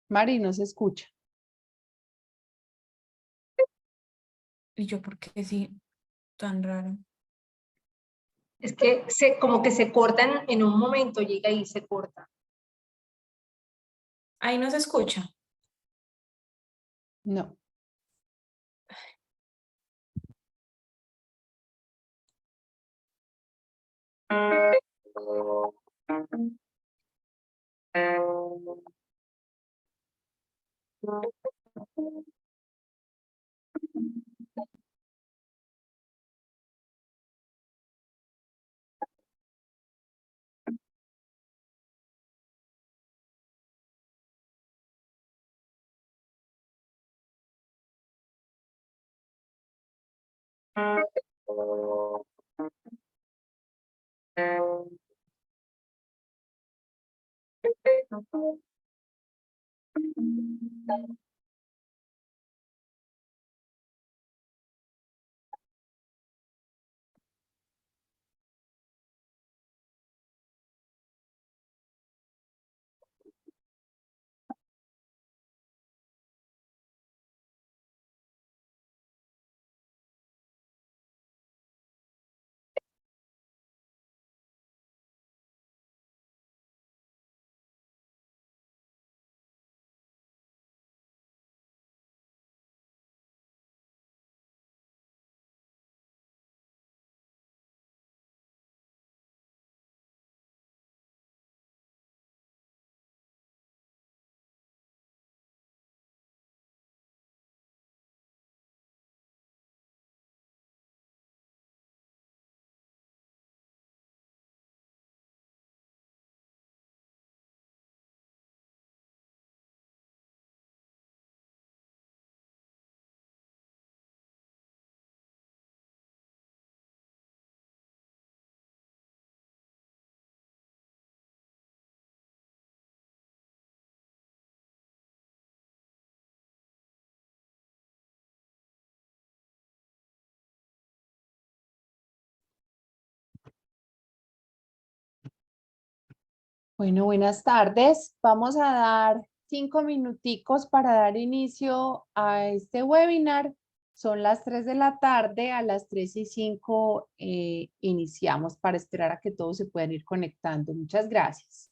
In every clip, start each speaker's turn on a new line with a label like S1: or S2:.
S1: Mari, no se escucha.
S2: ¿Y yo por qué sí? Tan raro.
S3: Es que como que se cortan en un momento, llega y se corta.
S2: Ahí no se escucha.
S1: No. Bueno, buenas tardes. Vamos a dar 5 minuticos para dar inicio a este webinar. Son las 3 de la tarde, a las 3:05 iniciamos para esperar a que todos se puedan ir conectando. Muchas gracias.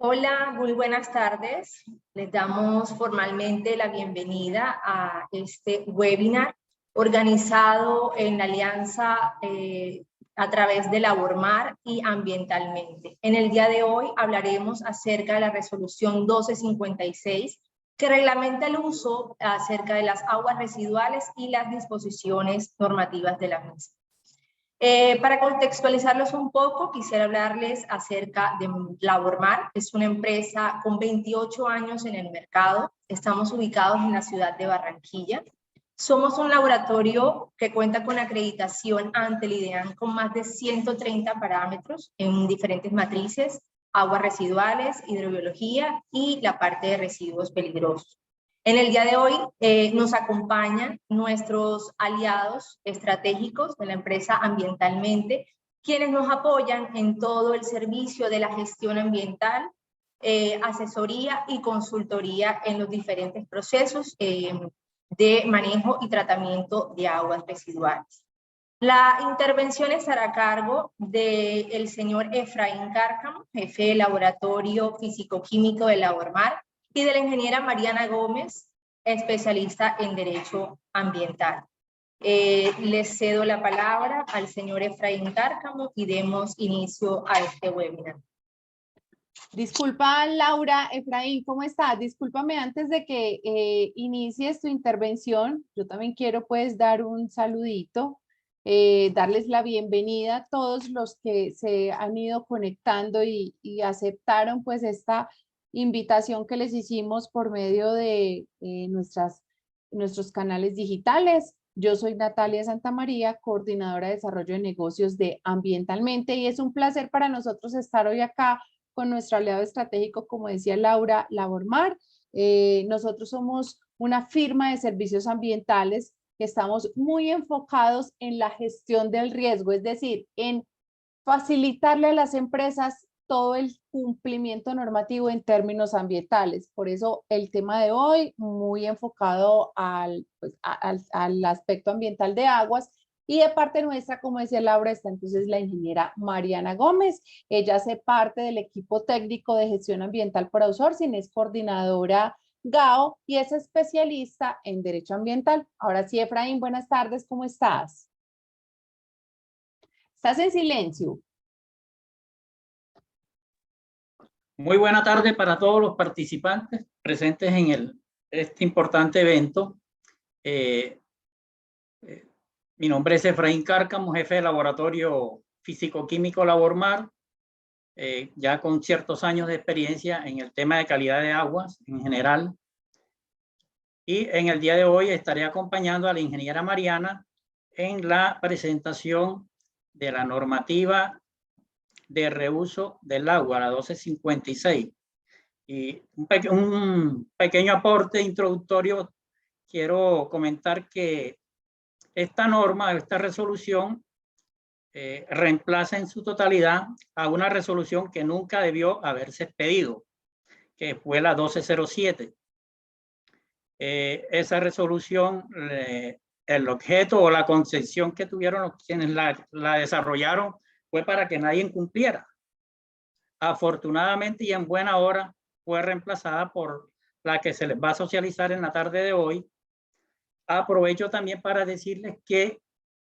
S3: Hola, muy buenas tardes. Les damos formalmente la bienvenida a este webinar organizado en alianza a través de Labormar y Ambientalmente. En el día de hoy hablaremos acerca de la resolución 1256 que reglamenta el uso acerca de las aguas residuales y las disposiciones normativas de la misma. Para contextualizarlos un poco, quisiera hablarles acerca de Labormar. Es una empresa con 28 años en el mercado. Estamos ubicados en la ciudad de Barranquilla. Somos un laboratorio que cuenta con acreditación ante el IDEAN con más de 130 parámetros en diferentes matrices, aguas residuales, hidrobiología y la parte de residuos peligrosos. En el día de hoy nos acompañan nuestros aliados estratégicos de la empresa Ambientalmente, quienes nos apoyan en todo el servicio de la gestión ambiental, asesoría y consultoría en los diferentes procesos de manejo y tratamiento de aguas residuales. La intervención estará a cargo del señor Efraín Cárcamo, jefe de laboratorio físico-químico de Labormar, y de la ingeniera Mariana Gómez, especialista en Derecho Ambiental. Les cedo la palabra al señor Efraín Cárcamo y demos inicio a este webinar.
S1: Disculpa, Laura, Efraín, ¿cómo estás? Discúlpame antes de que inicies tu intervención. Yo también quiero pues dar un saludito, darles la bienvenida a todos los que se han ido conectando y aceptaron pues esta invitación que les hicimos por medio de nuestros canales digitales. Yo soy Natalia Santamaría, coordinadora de desarrollo de negocios de Ambientalmente, y es un placer para nosotros estar hoy acá con nuestro aliado estratégico, como decía Laura, Labormar. Nosotros somos una firma de servicios ambientales que estamos muy enfocados en la gestión del riesgo, es decir, en facilitarle a las empresas todo el cumplimiento normativo en términos ambientales. Por eso el tema de hoy muy enfocado al aspecto ambiental de aguas. Y de parte nuestra, como decía Laura, está entonces la ingeniera Mariana Gómez. Ella hace parte del equipo técnico de gestión ambiental por outsourcing, es coordinadora GAO y es especialista en derecho ambiental. Ahora sí, Efraín, buenas tardes, ¿cómo estás? ¿Estás en silencio?
S4: Muy buena tarde para todos los participantes presentes en este importante evento. Mi nombre es Efraín Cárcamo, jefe de laboratorio físico-químico Labormar, ya con ciertos años de experiencia en el tema de calidad de aguas en general. Y en el día de hoy estaré acompañando a la ingeniera Mariana en la presentación de la normativa de reuso del agua, la 1256. Y un pequeño aporte introductorio, quiero comentar que esta norma, esta resolución, reemplaza en su totalidad a una resolución que nunca debió haberse pedido, que fue la 1207. Esa resolución, el objeto o la concepción que tuvieron quienes la desarrollaron fue para que nadie incumpliera. Afortunadamente y en buena hora fue reemplazada por la que se les va a socializar en la tarde de hoy. Aprovecho también para decirles que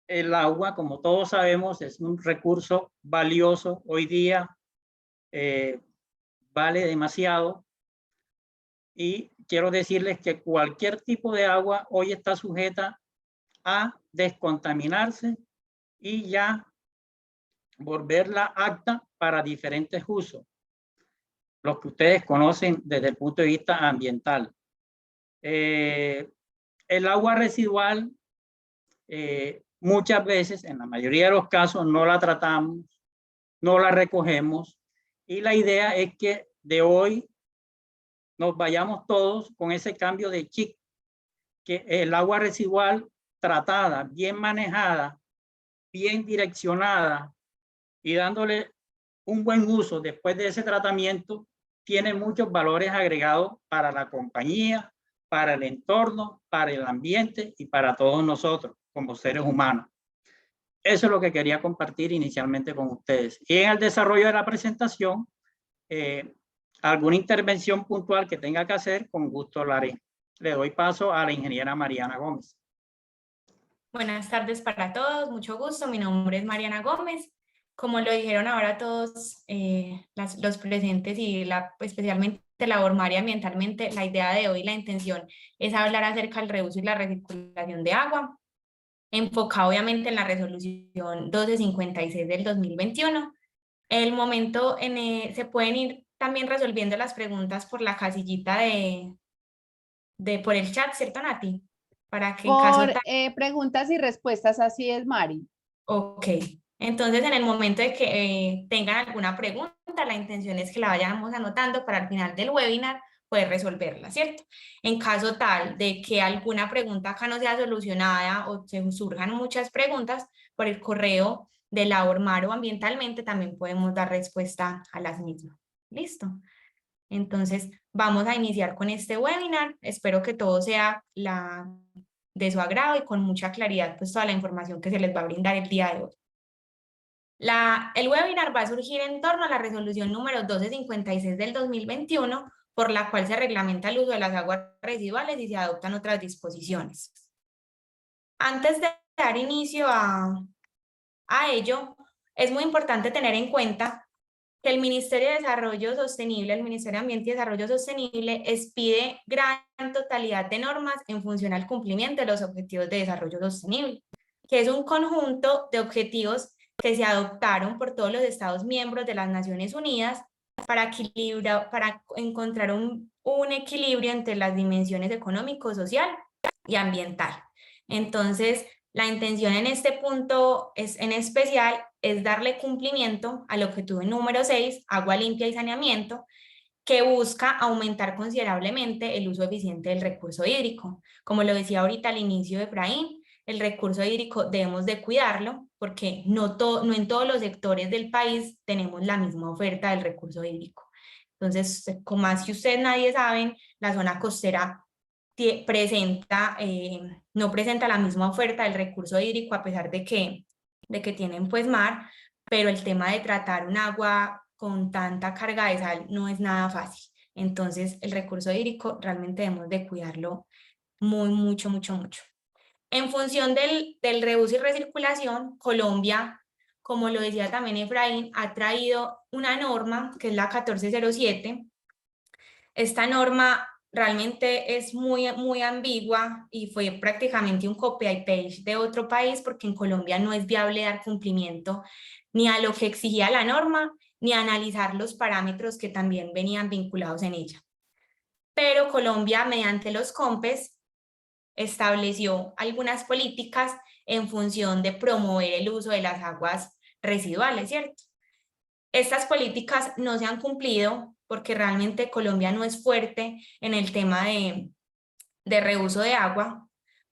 S4: el agua, como todos sabemos, es un recurso valioso. Hoy día vale demasiado. Y quiero decirles que cualquier tipo de agua hoy está sujeta a descontaminarse y ya volverla apta para diferentes usos, los que ustedes conocen desde el punto de vista ambiental. El agua residual, muchas veces, en la mayoría de los casos, no la tratamos, no la recogemos, y la idea es que de hoy nos vayamos todos con ese cambio de chip, que el agua residual tratada, bien manejada, bien direccionada y dándole un buen uso después de ese tratamiento, tiene muchos valores agregados para la compañía, para el entorno, para el ambiente y para todos nosotros como seres humanos. Eso es lo que quería compartir inicialmente con ustedes. Y en el desarrollo de la presentación, Alguna intervención puntual que tenga que hacer, con gusto la haré. Le doy paso a la ingeniera Mariana Gómez.
S2: Buenas tardes para todos, mucho gusto. Mi nombre es Mariana Gómez. Como lo dijeron ahora todos los presentes y especialmente Labor Mar y Ambientalmente, la idea de hoy, la intención es hablar acerca del reuso y la recirculación de agua, enfocado obviamente en la resolución 1256 del 2021. El momento se pueden ir también resolviendo las preguntas por la casillita por el chat, ¿cierto, Nati? Para que en caso
S1: Por preguntas y respuestas, así es, Mari.
S2: Ok, entonces en el momento de que tengan alguna pregunta, la intención es que la vayamos anotando para al final del webinar poder resolverla, ¿cierto? En caso tal de que alguna pregunta acá no sea solucionada o se surjan muchas preguntas, por el correo de Labor Mar o Ambientalmente también podemos dar respuesta a las mismas. ¿Listo? Entonces vamos a iniciar con este webinar. Espero que todo sea de su agrado y con mucha claridad pues toda la información que se les va a brindar el día de hoy. El webinar va a surgir en torno a la resolución número 1256 del 2021, por la cual se reglamenta el uso de las aguas residuales y se adoptan otras disposiciones. Antes de dar inicio a ello, es muy importante tener en cuenta que el Ministerio de Desarrollo Sostenible, el Ministerio de Ambiente y Desarrollo Sostenible, expide gran totalidad de normas en función al cumplimiento de los Objetivos de Desarrollo Sostenible, que es un conjunto de objetivos que se adoptaron por todos los Estados miembros de las Naciones Unidas para encontrar un equilibrio entre las dimensiones económico, social y ambiental. Entonces, la intención en este punto en especial es darle cumplimiento al objetivo número 6, agua limpia y saneamiento, que busca aumentar considerablemente el uso eficiente del recurso hídrico. Como lo decía ahorita al inicio de Efraín, el recurso hídrico debemos de cuidarlo porque no en todos los sectores del país tenemos la misma oferta del recurso hídrico. Entonces, como más que ustedes nadie saben, la zona costera no presenta la misma oferta del recurso hídrico a pesar de que tienen pues mar, pero el tema de tratar un agua con tanta carga de sal no es nada fácil. Entonces el recurso hídrico realmente debemos de cuidarlo mucho. En función del reuso y recirculación, Colombia, como lo decía también Efraín, ha traído una norma que es la 1407. Esta norma realmente es muy ambigua y fue prácticamente un copy y paste de otro país porque en Colombia no es viable dar cumplimiento ni a lo que exigía la norma ni a analizar los parámetros que también venían vinculados en ella. Pero Colombia, mediante los COMPES, estableció algunas políticas en función de promover el uso de las aguas residuales, ¿cierto? Estas políticas no se han cumplido porque realmente Colombia no es fuerte en el tema de reuso de agua,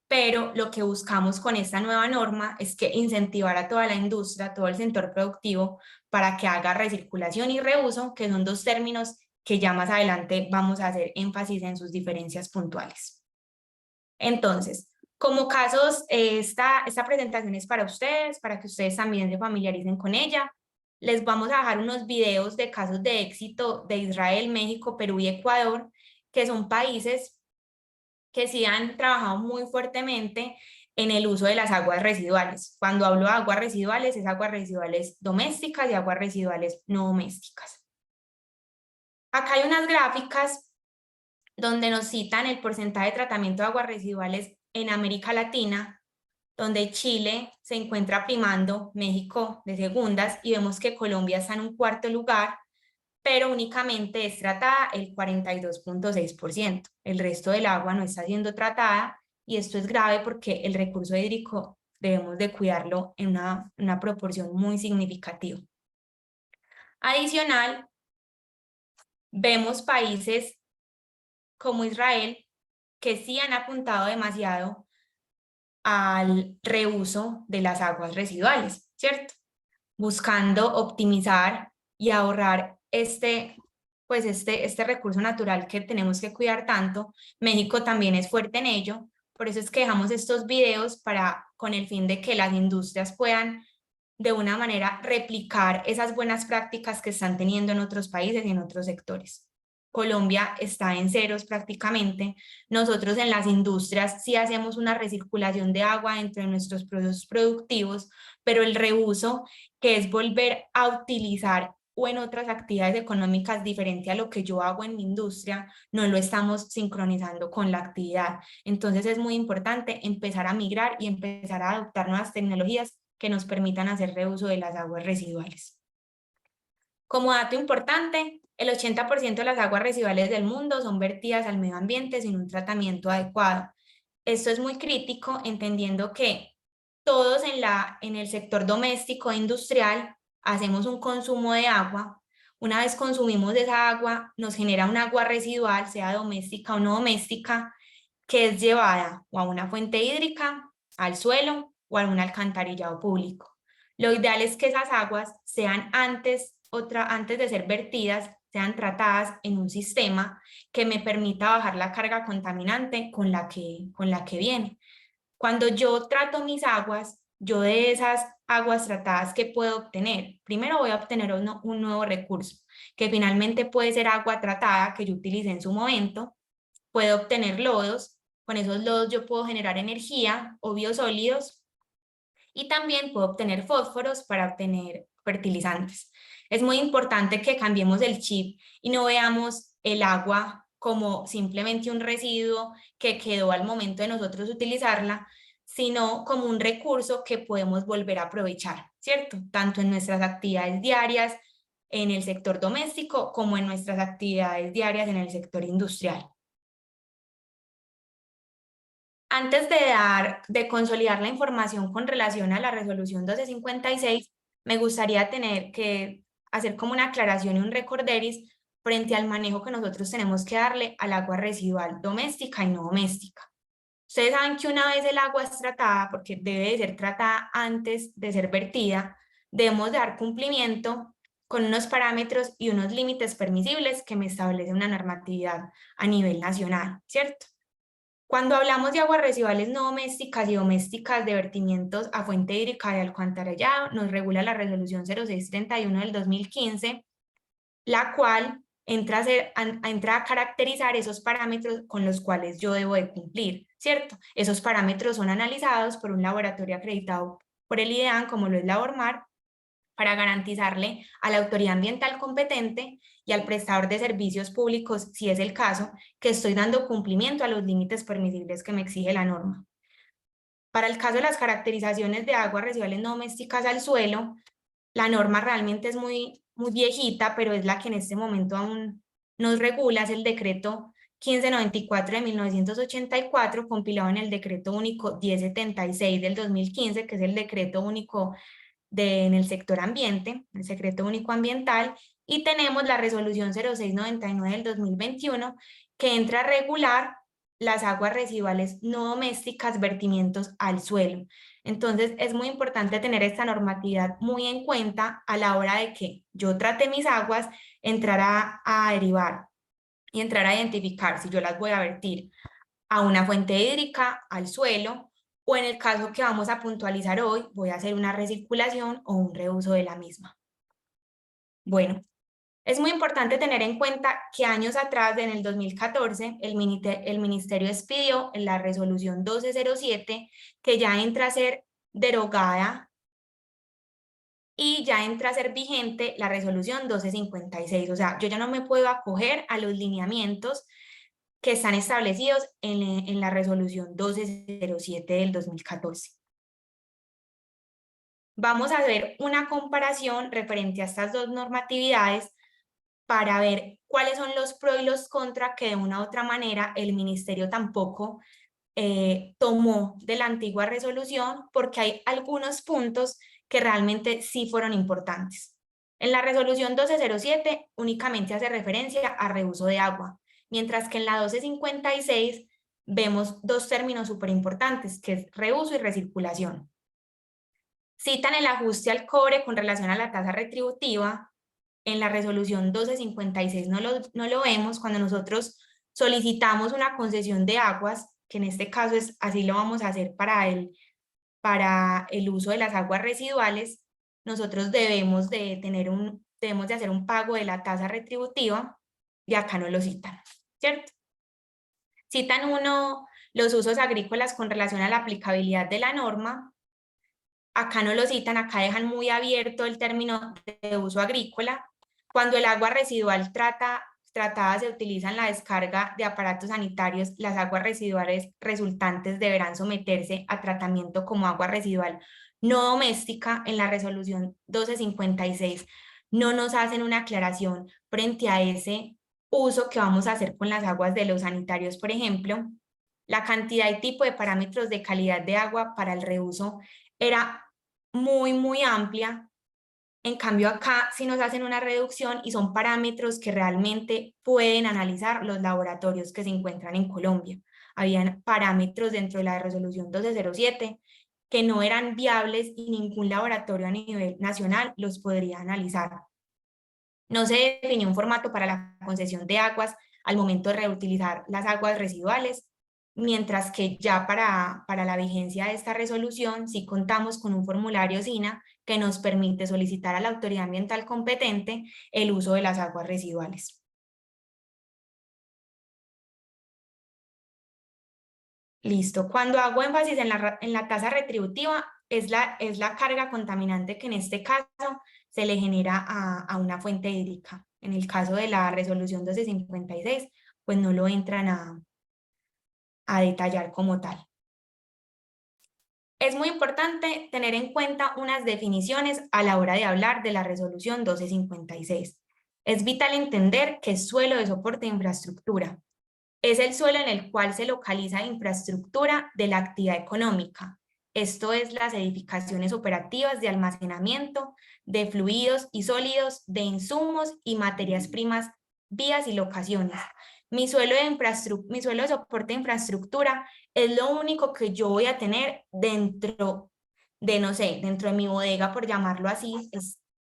S2: pero lo que buscamos con esta nueva norma es que incentivar a toda la industria, todo el sector productivo, para que haga recirculación y reuso, que son dos términos que ya más adelante vamos a hacer énfasis en sus diferencias puntuales. Entonces, como casos, esta presentación es para ustedes, para que ustedes también se familiaricen con ella. Les vamos a dejar unos videos de casos de éxito de Israel, México, Perú y Ecuador, que son países que sí han trabajado muy fuertemente en el uso de las aguas residuales. Cuando hablo de aguas residuales, es aguas residuales domésticas y aguas residuales no domésticas. Acá hay unas gráficas donde nos citan el porcentaje de tratamiento de aguas residuales en América Latina, donde Chile se encuentra primando, México de segundas, y vemos que Colombia está en un cuarto lugar, pero únicamente es tratada el 42.6%. El resto del agua no está siendo tratada, y esto es grave porque el recurso hídrico debemos de cuidarlo en una proporción muy significativa. Adicional, vemos países como Israel que sí han apuntado demasiado al reuso de las aguas residuales, ¿cierto? Buscando optimizar y ahorrar este recurso natural que tenemos que cuidar tanto. México también es fuerte en ello, por eso es que dejamos estos videos con el fin de que las industrias puedan de una manera replicar esas buenas prácticas que están teniendo en otros países y en otros sectores. Colombia está en ceros prácticamente. Nosotros en las industrias sí hacemos una recirculación de agua dentro de nuestros procesos productivos, pero el reuso, que es volver a utilizar o en otras actividades económicas diferente a lo que yo hago en mi industria, no lo estamos sincronizando con la actividad. Entonces es muy importante empezar a migrar y empezar a adoptar nuevas tecnologías que nos permitan hacer reuso de las aguas residuales. Como dato importante, el 80% de las aguas residuales del mundo son vertidas al medio ambiente sin un tratamiento adecuado. Esto es muy crítico, entendiendo que todos en el sector doméstico e industrial hacemos un consumo de agua. Una vez consumimos esa agua, nos genera un agua residual, sea doméstica o no doméstica, que es llevada o a una fuente hídrica, al suelo o a un alcantarillado público. Lo ideal es que esas aguas sean antes de ser vertidas, sean tratadas en un sistema que me permita bajar la carga contaminante con la que viene. Cuando yo trato mis aguas, yo de esas aguas tratadas que puedo obtener, primero voy a obtener un nuevo recurso, que finalmente puede ser agua tratada que yo utilicé en su momento. Puedo obtener lodos, con esos lodos yo puedo generar energía o biosólidos, y también puedo obtener fósforos para obtener fertilizantes. Es muy importante que cambiemos el chip y no veamos el agua como simplemente un residuo que quedó al momento de nosotros utilizarla, sino como un recurso que podemos volver a aprovechar, ¿cierto? Tanto en nuestras actividades diarias en el sector doméstico como en nuestras actividades diarias en el sector industrial. Antes de consolidar la información con relación a la resolución 1256, me gustaría hacer como una aclaración y un recorderis frente al manejo que nosotros tenemos que darle al agua residual doméstica y no doméstica. Ustedes saben que una vez el agua es tratada, porque debe de ser tratada antes de ser vertida, debemos dar cumplimiento con unos parámetros y unos límites permisibles que me establece una normatividad a nivel nacional, ¿cierto? Cuando hablamos de aguas residuales no domésticas y domésticas de vertimientos a fuente hídrica y alcantarillado, nos regula la resolución 0631 del 2015, la cual entra a caracterizar esos parámetros con los cuales yo debo de cumplir, ¿cierto? Esos parámetros son analizados por un laboratorio acreditado por el IDEAM, como lo es Labormar, para garantizarle a la autoridad ambiental competente y al prestador de servicios públicos, si es el caso, que estoy dando cumplimiento a los límites permisibles que me exige la norma. Para el caso de las caracterizaciones de aguas residuales no domésticas al suelo, la norma realmente es muy viejita, pero es la que en este momento aún nos regula, es el decreto 1594 de 1984, compilado en el decreto único 1076 del 2015, que es el decreto único en el sector ambiente, el secreto único ambiental, y tenemos la resolución 0699 del 2021, que entra a regular las aguas residuales no domésticas, vertimientos al suelo. Entonces es muy importante tener esta normatividad muy en cuenta a la hora de que yo trate mis aguas, entrar a derivar y entrar a identificar si yo las voy a vertir a una fuente hídrica, al suelo, o en el caso que vamos a puntualizar hoy, voy a hacer una recirculación o un reuso de la misma. Bueno, es muy importante tener en cuenta que años atrás, en el 2014, el Ministerio expidió en la resolución 1207, que ya entra a ser derogada y ya entra a ser vigente la resolución 1256. O sea, yo ya no me puedo acoger a los lineamientos que están establecidos en la resolución 1207 del 2014. Vamos a ver una comparación referente a estas dos normatividades para ver cuáles son los pros y los contras que de una u otra manera el ministerio tampoco tomó de la antigua resolución, porque hay algunos puntos que realmente sí fueron importantes. En la resolución 1207 únicamente hace referencia a reuso de agua, mientras que en la 1256 vemos dos términos súper importantes, que es reuso y recirculación. Citan el ajuste al cobre con relación a la tasa retributiva. En la resolución 1256 no lo vemos. Cuando nosotros solicitamos una concesión de aguas, que en este caso es así lo vamos a hacer para el uso de las aguas residuales, nosotros debemos de hacer un pago de la tasa retributiva, y acá no lo citan, ¿cierto? Citan los usos agrícolas con relación a la aplicabilidad de la norma. Acá no lo citan, acá dejan muy abierto el término de uso agrícola. Cuando el agua residual tratada se utiliza en la descarga de aparatos sanitarios, las aguas residuales resultantes deberán someterse a tratamiento como agua residual no doméstica. En la resolución 1256 no nos hacen una aclaración frente a ese uso que vamos a hacer con las aguas de los sanitarios, por ejemplo. La cantidad y tipo de parámetros de calidad de agua para el reuso era muy amplia. En cambio acá sí nos hacen una reducción y son parámetros que realmente pueden analizar los laboratorios que se encuentran en Colombia. Habían parámetros dentro de la resolución 1207 que no eran viables y ningún laboratorio a nivel nacional los podría analizar. No se definió un formato para la concesión de aguas al momento de reutilizar las aguas residuales, mientras que ya para la vigencia de esta resolución sí contamos con un formulario SINA que nos permite solicitar a la autoridad ambiental competente el uso de las aguas residuales. Listo. Cuando hago énfasis en la tasa retributiva, es la carga contaminante que en este caso se le genera a una fuente hídrica. En el caso de la resolución 1256, pues no lo entran a detallar como tal. Es muy importante tener en cuenta unas definiciones a la hora de hablar de la resolución 1256. Es vital entender que es suelo de soporte de infraestructura. Es el suelo en el cual se localiza infraestructura de la actividad económica. Esto es las edificaciones operativas de almacenamiento de fluidos y sólidos, de insumos y materias primas, vías y locaciones. Mi suelo de soporte de infraestructura es lo único que yo voy a tener dentro de, no sé, dentro de mi bodega, por llamarlo así.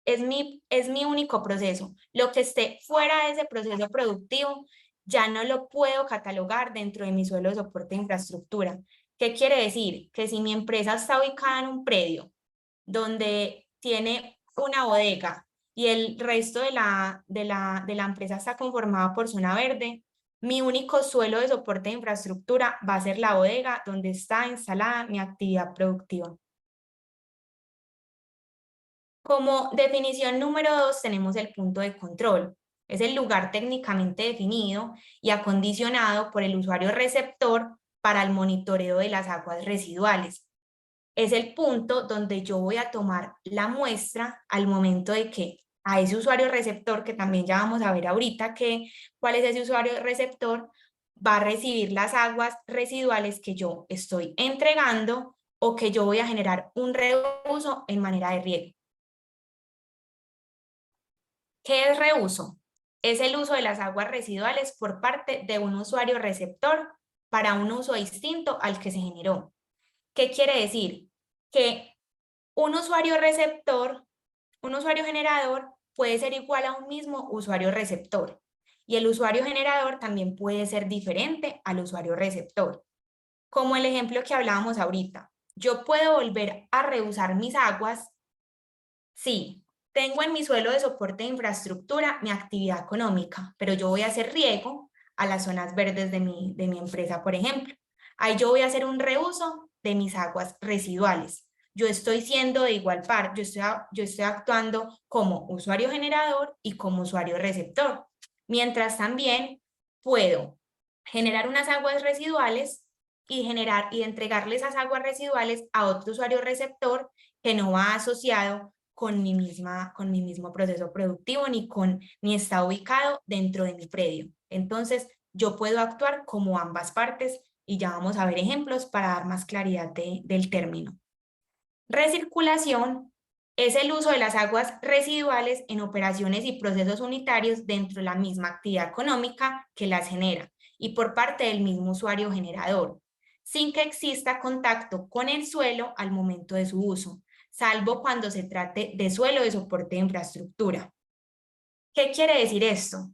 S2: Es mi único proceso. Lo que esté fuera de ese proceso productivo ya no lo puedo catalogar dentro de mi suelo de soporte de infraestructura. ¿Qué quiere decir? Que si mi empresa está ubicada en un predio donde tiene una bodega y el resto de la empresa está conformada por zona verde, mi único suelo de soporte de infraestructura va a ser la bodega donde está instalada mi actividad productiva. Como definición número 2 tenemos el punto de control. Es el lugar técnicamente definido y acondicionado por el usuario receptor para el monitoreo de las aguas residuales. Es el punto donde yo voy a tomar la muestra al momento de que a ese usuario receptor, que también ya vamos a ver ahorita cuál es ese usuario receptor, va a recibir las aguas residuales que yo estoy entregando o que yo voy a generar un reuso en manera de riego. ¿Qué es reuso? Es el uso de las aguas residuales por parte de un usuario receptor para un uso distinto al que se generó. ¿Qué quiere decir? Que un usuario receptor, un usuario generador puede ser igual a un mismo usuario receptor. Y el usuario generador también puede ser diferente al usuario receptor. Como el ejemplo que hablábamos ahorita, yo puedo volver a reusar mis aguas si tengo en mi suelo de soporte de infraestructura mi actividad económica, pero yo voy a hacer riego a las zonas verdes de mi empresa, por ejemplo. Ahí yo voy a hacer un reuso de mis aguas residuales. Yo estoy siendo de igual par, yo estoy actuando como usuario generador y como usuario receptor. Mientras también puedo generar unas aguas residuales y entregarle esas aguas residuales a otro usuario receptor que no va asociado con mi mismo proceso productivo ni está ubicado dentro de mi predio. Entonces, yo puedo actuar como ambas partes y ya vamos a ver ejemplos para dar más claridad del término. Recirculación es el uso de las aguas residuales en operaciones y procesos unitarios dentro de la misma actividad económica que las genera y por parte del mismo usuario generador, sin que exista contacto con el suelo al momento de su uso, salvo cuando se trate de suelo de soporte de infraestructura. ¿Qué quiere decir esto?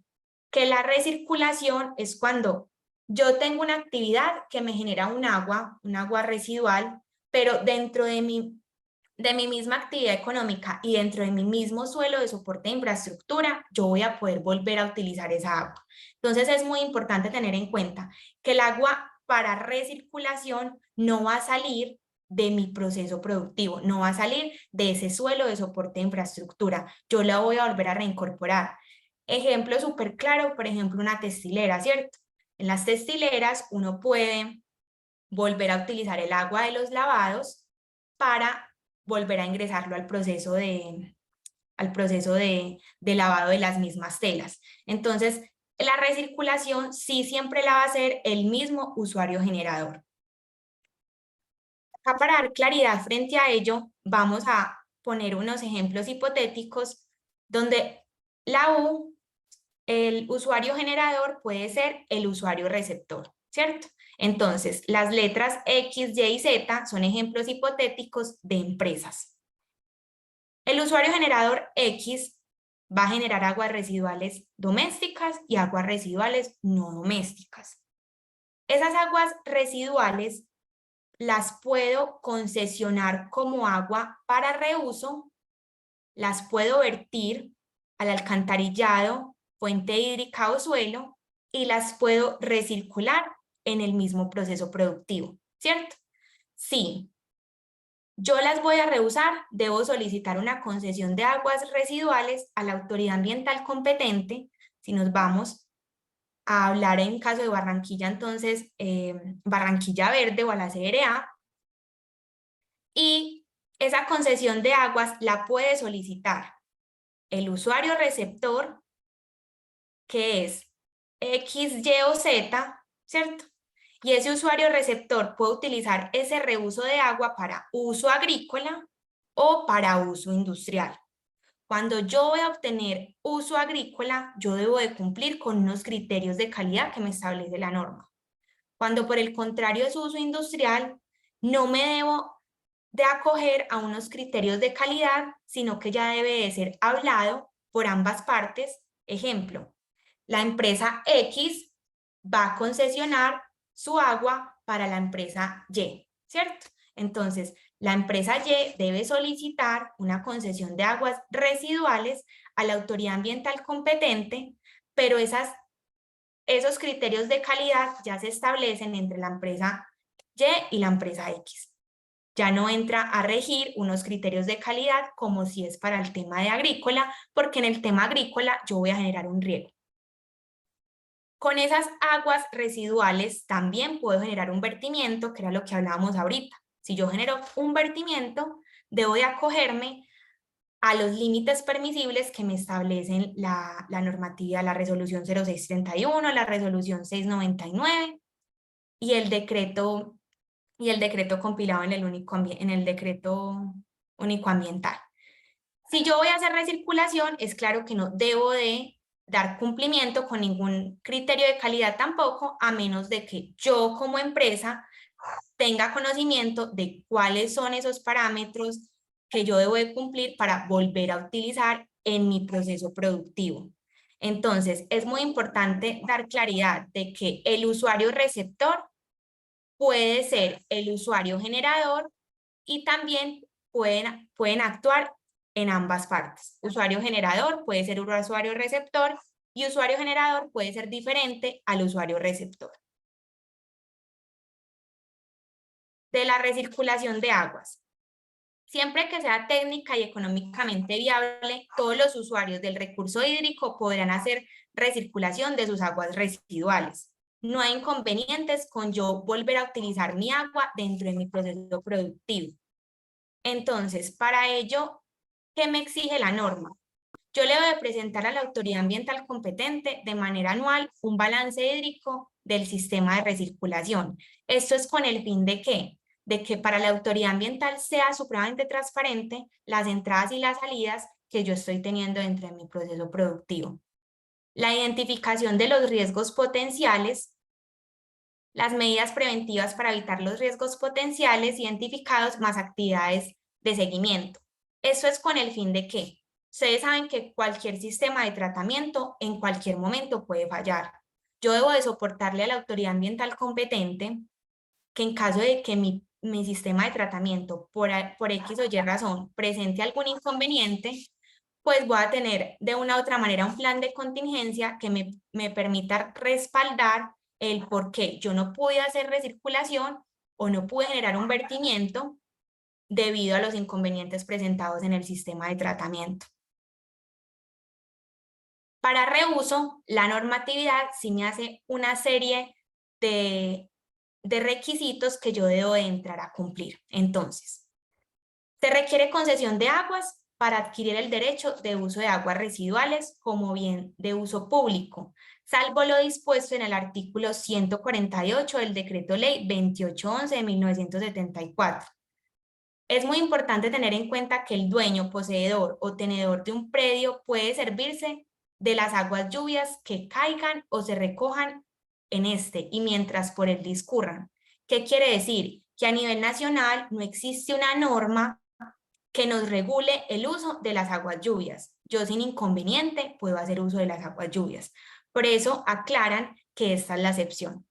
S2: Que la recirculación es cuando yo tengo una actividad que me genera un agua residual, pero dentro de de mi misma actividad económica y dentro de mi mismo suelo de soporte de infraestructura, yo voy a poder volver a utilizar esa agua. Entonces es muy importante tener en cuenta que el agua para recirculación no va a salir de mi proceso productivo, no va a salir de ese suelo de soporte de infraestructura. Yo la voy a volver a reincorporar. Ejemplo súper claro, por ejemplo, una textilera, ¿cierto? En las textileras uno puede volver a utilizar el agua de los lavados para volver a ingresarlo al proceso de lavado de las mismas telas. Entonces, la recirculación sí siempre la va a hacer el mismo usuario generador. Acá para dar claridad frente a ello, vamos a poner unos ejemplos hipotéticos donde la U, el usuario generador, puede ser el usuario receptor, ¿cierto? Entonces, las letras X, Y y Z son ejemplos hipotéticos de empresas. El usuario generador X va a generar aguas residuales domésticas y aguas residuales no domésticas. Esas aguas residuales las puedo concesionar como agua para reuso, las puedo vertir al alcantarillado, fuente hídrica o suelo y las puedo recircular en el mismo proceso productivo, ¿cierto? Sí. Yo las voy a reusar, debo solicitar una concesión de aguas residuales a la autoridad ambiental competente. Si nos vamos a hablar en caso de Barranquilla, entonces Barranquilla Verde o a la CRA, y esa concesión de aguas la puede solicitar el usuario receptor, que es X, Y o Z, ¿cierto? Y ese usuario receptor puede utilizar ese reuso de agua para uso agrícola o para uso industrial. Cuando yo voy a obtener uso agrícola, yo debo de cumplir con unos criterios de calidad que me establece la norma. Cuando por el contrario es uso industrial, no me debo de acoger a unos criterios de calidad, sino que ya debe de ser hablado por ambas partes. Ejemplo, la empresa X va a concesionar su agua para la empresa Y, ¿cierto? Entonces, la empresa Y debe solicitar una concesión de aguas residuales a la autoridad ambiental competente, pero esos criterios de calidad ya se establecen entre la empresa Y y la empresa X. Ya no entra a regir unos criterios de calidad como si es para el tema de agrícola, porque en el tema agrícola yo voy a generar un riego. Con esas aguas residuales también puedo generar un vertimiento, que era lo que hablábamos ahorita. Si yo genero un vertimiento, debo de acogerme a los límites permisibles que me establecen la normativa, la resolución 0631, la resolución 699 y el decreto compilado en el decreto único ambiental. Si yo voy a hacer recirculación, es claro que no debo de dar cumplimiento con ningún criterio de calidad tampoco, a menos de que yo como empresa tenga conocimiento de cuáles son esos parámetros que yo debo de cumplir para volver a utilizar en mi proceso productivo. Entonces, es muy importante dar claridad de que el usuario receptor puede ser el usuario generador y también pueden actuar en ambas partes. Usuario generador puede ser un usuario receptor y usuario generador puede ser diferente al usuario receptor. De la recirculación de aguas. Siempre que sea técnica y económicamente viable, todos los usuarios del recurso hídrico podrán hacer recirculación de sus aguas residuales. No hay inconvenientes con yo volver a utilizar mi agua dentro de mi proceso productivo. Entonces, para ello, ¿qué me exige la norma? Yo le voy a presentar a la autoridad ambiental competente de manera anual un balance hídrico del sistema de recirculación. Esto es con el fin de ¿qué? De que para la autoridad ambiental sea supremamente transparente las entradas y las salidas que yo estoy teniendo dentro de mi proceso productivo. La identificación de los riesgos potenciales, las medidas preventivas para evitar los riesgos potenciales identificados más actividades de seguimiento. Eso es con el fin de ¿qué? Ustedes saben que cualquier sistema de tratamiento en cualquier momento puede fallar. Yo debo de soportarle a la autoridad ambiental competente que en caso de que mi mi sistema de tratamiento por X o Y razón presente algún inconveniente, pues voy a tener de una u otra manera un plan de contingencia que me permita respaldar el por qué yo no pude hacer recirculación o no pude generar un vertimiento debido a los inconvenientes presentados en el sistema de tratamiento. Para reuso, la normatividad sí me hace una serie de requisitos que yo debo de entrar a cumplir. Entonces, se requiere concesión de aguas para adquirir el derecho de uso de aguas residuales como bien de uso público, salvo lo dispuesto en el artículo 148 del Decreto Ley 2811 de 1974. Es muy importante tener en cuenta que el dueño, poseedor o tenedor de un predio puede servirse de las aguas lluvias que caigan o se recojan en este y mientras por él discurran. ¿Qué quiere decir? Que a nivel nacional no existe una norma que nos regule el uso de las aguas lluvias. Yo sin inconveniente puedo hacer uso de las aguas lluvias. Por eso aclaran que esta es la excepción.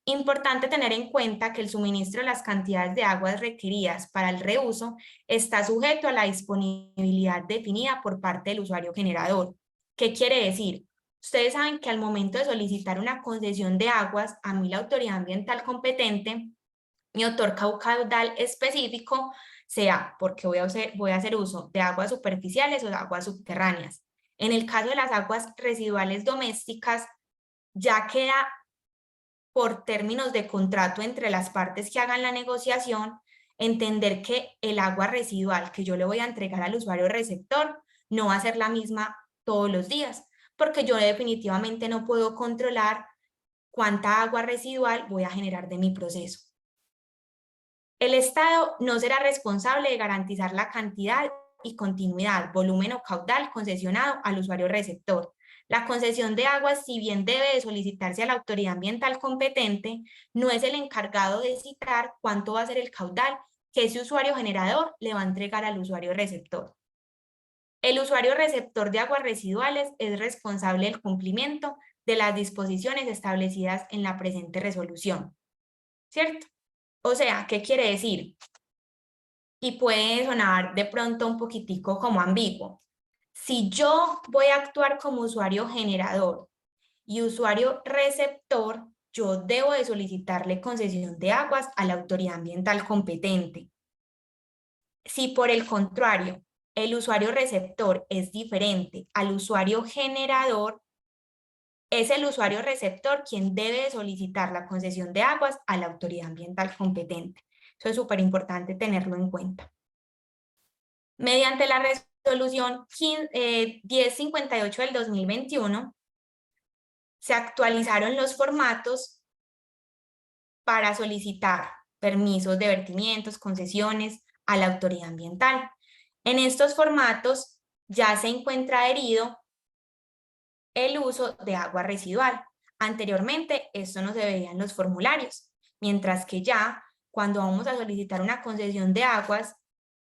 S2: Importante tener en cuenta que el suministro de las cantidades de aguas requeridas para el reuso está sujeto a la disponibilidad definida por parte del usuario generador. ¿Qué quiere decir? Ustedes saben que al momento de solicitar una concesión de aguas, a mí la autoridad ambiental competente me otorga un caudal específico, sea porque voy a hacer uso de aguas superficiales o de aguas subterráneas. En el caso de las aguas residuales domésticas, ya queda por términos de contrato entre las partes que hagan la negociación, entender que el agua residual que yo le voy a entregar al usuario receptor no va a ser la misma todos los días, porque yo definitivamente no puedo controlar cuánta agua residual voy a generar de mi proceso. El Estado no será responsable de garantizar la cantidad y continuidad, volumen o caudal concesionado al usuario receptor. La concesión de aguas, si bien debe de solicitarse a la autoridad ambiental competente, no es el encargado de citar cuánto va a ser el caudal que ese usuario generador le va a entregar al usuario receptor. El usuario receptor de aguas residuales es responsable del cumplimiento de las disposiciones establecidas en la presente resolución, ¿cierto? O sea, ¿qué quiere decir? Y puede sonar de pronto un poquitico como ambiguo. Si yo voy a actuar como usuario generador y usuario receptor, yo debo de solicitarle concesión de aguas a la autoridad ambiental competente. Si por el contrario, el usuario receptor es diferente al usuario generador, es el usuario receptor quien debe de solicitar la concesión de aguas a la autoridad ambiental competente. Eso es súper importante tenerlo en cuenta. Mediante la resolución 1058 del 2021, se actualizaron los formatos para solicitar permisos de vertimientos, concesiones a la autoridad ambiental. En estos formatos ya se encuentra adherido el uso de agua residual. Anteriormente esto no se veía en los formularios, mientras que ya cuando vamos a solicitar una concesión de aguas,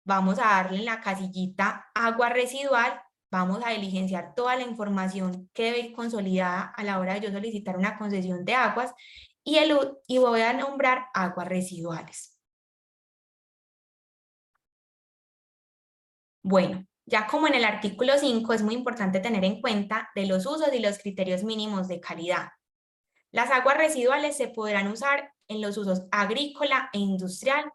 S2: vamos a darle en la casillita agua residual, vamos a diligenciar toda la información que debe ir consolidada a la hora de yo solicitar una concesión de aguas y voy a nombrar aguas residuales. Bueno, ya como en el artículo 5 es muy importante tener en cuenta de los usos y los criterios mínimos de calidad. Las aguas residuales se podrán usar en los usos agrícola e industrial.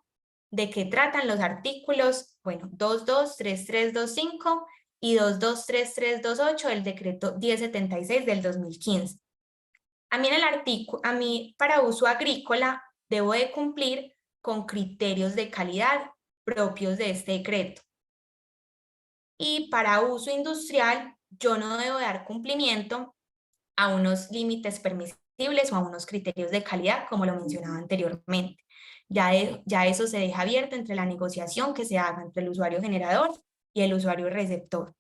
S2: ¿De qué tratan los artículos? Bueno, 223325 y 223328 del decreto 1076 del 2015. A mí para uso agrícola debo de cumplir con criterios de calidad propios de este decreto. Y para uso industrial, yo no debo dar cumplimiento a unos límites permisibles o a unos criterios de calidad, como lo mencionaba anteriormente. Ya eso se deja abierto entre la negociación que se haga entre el usuario generador y el usuario receptor.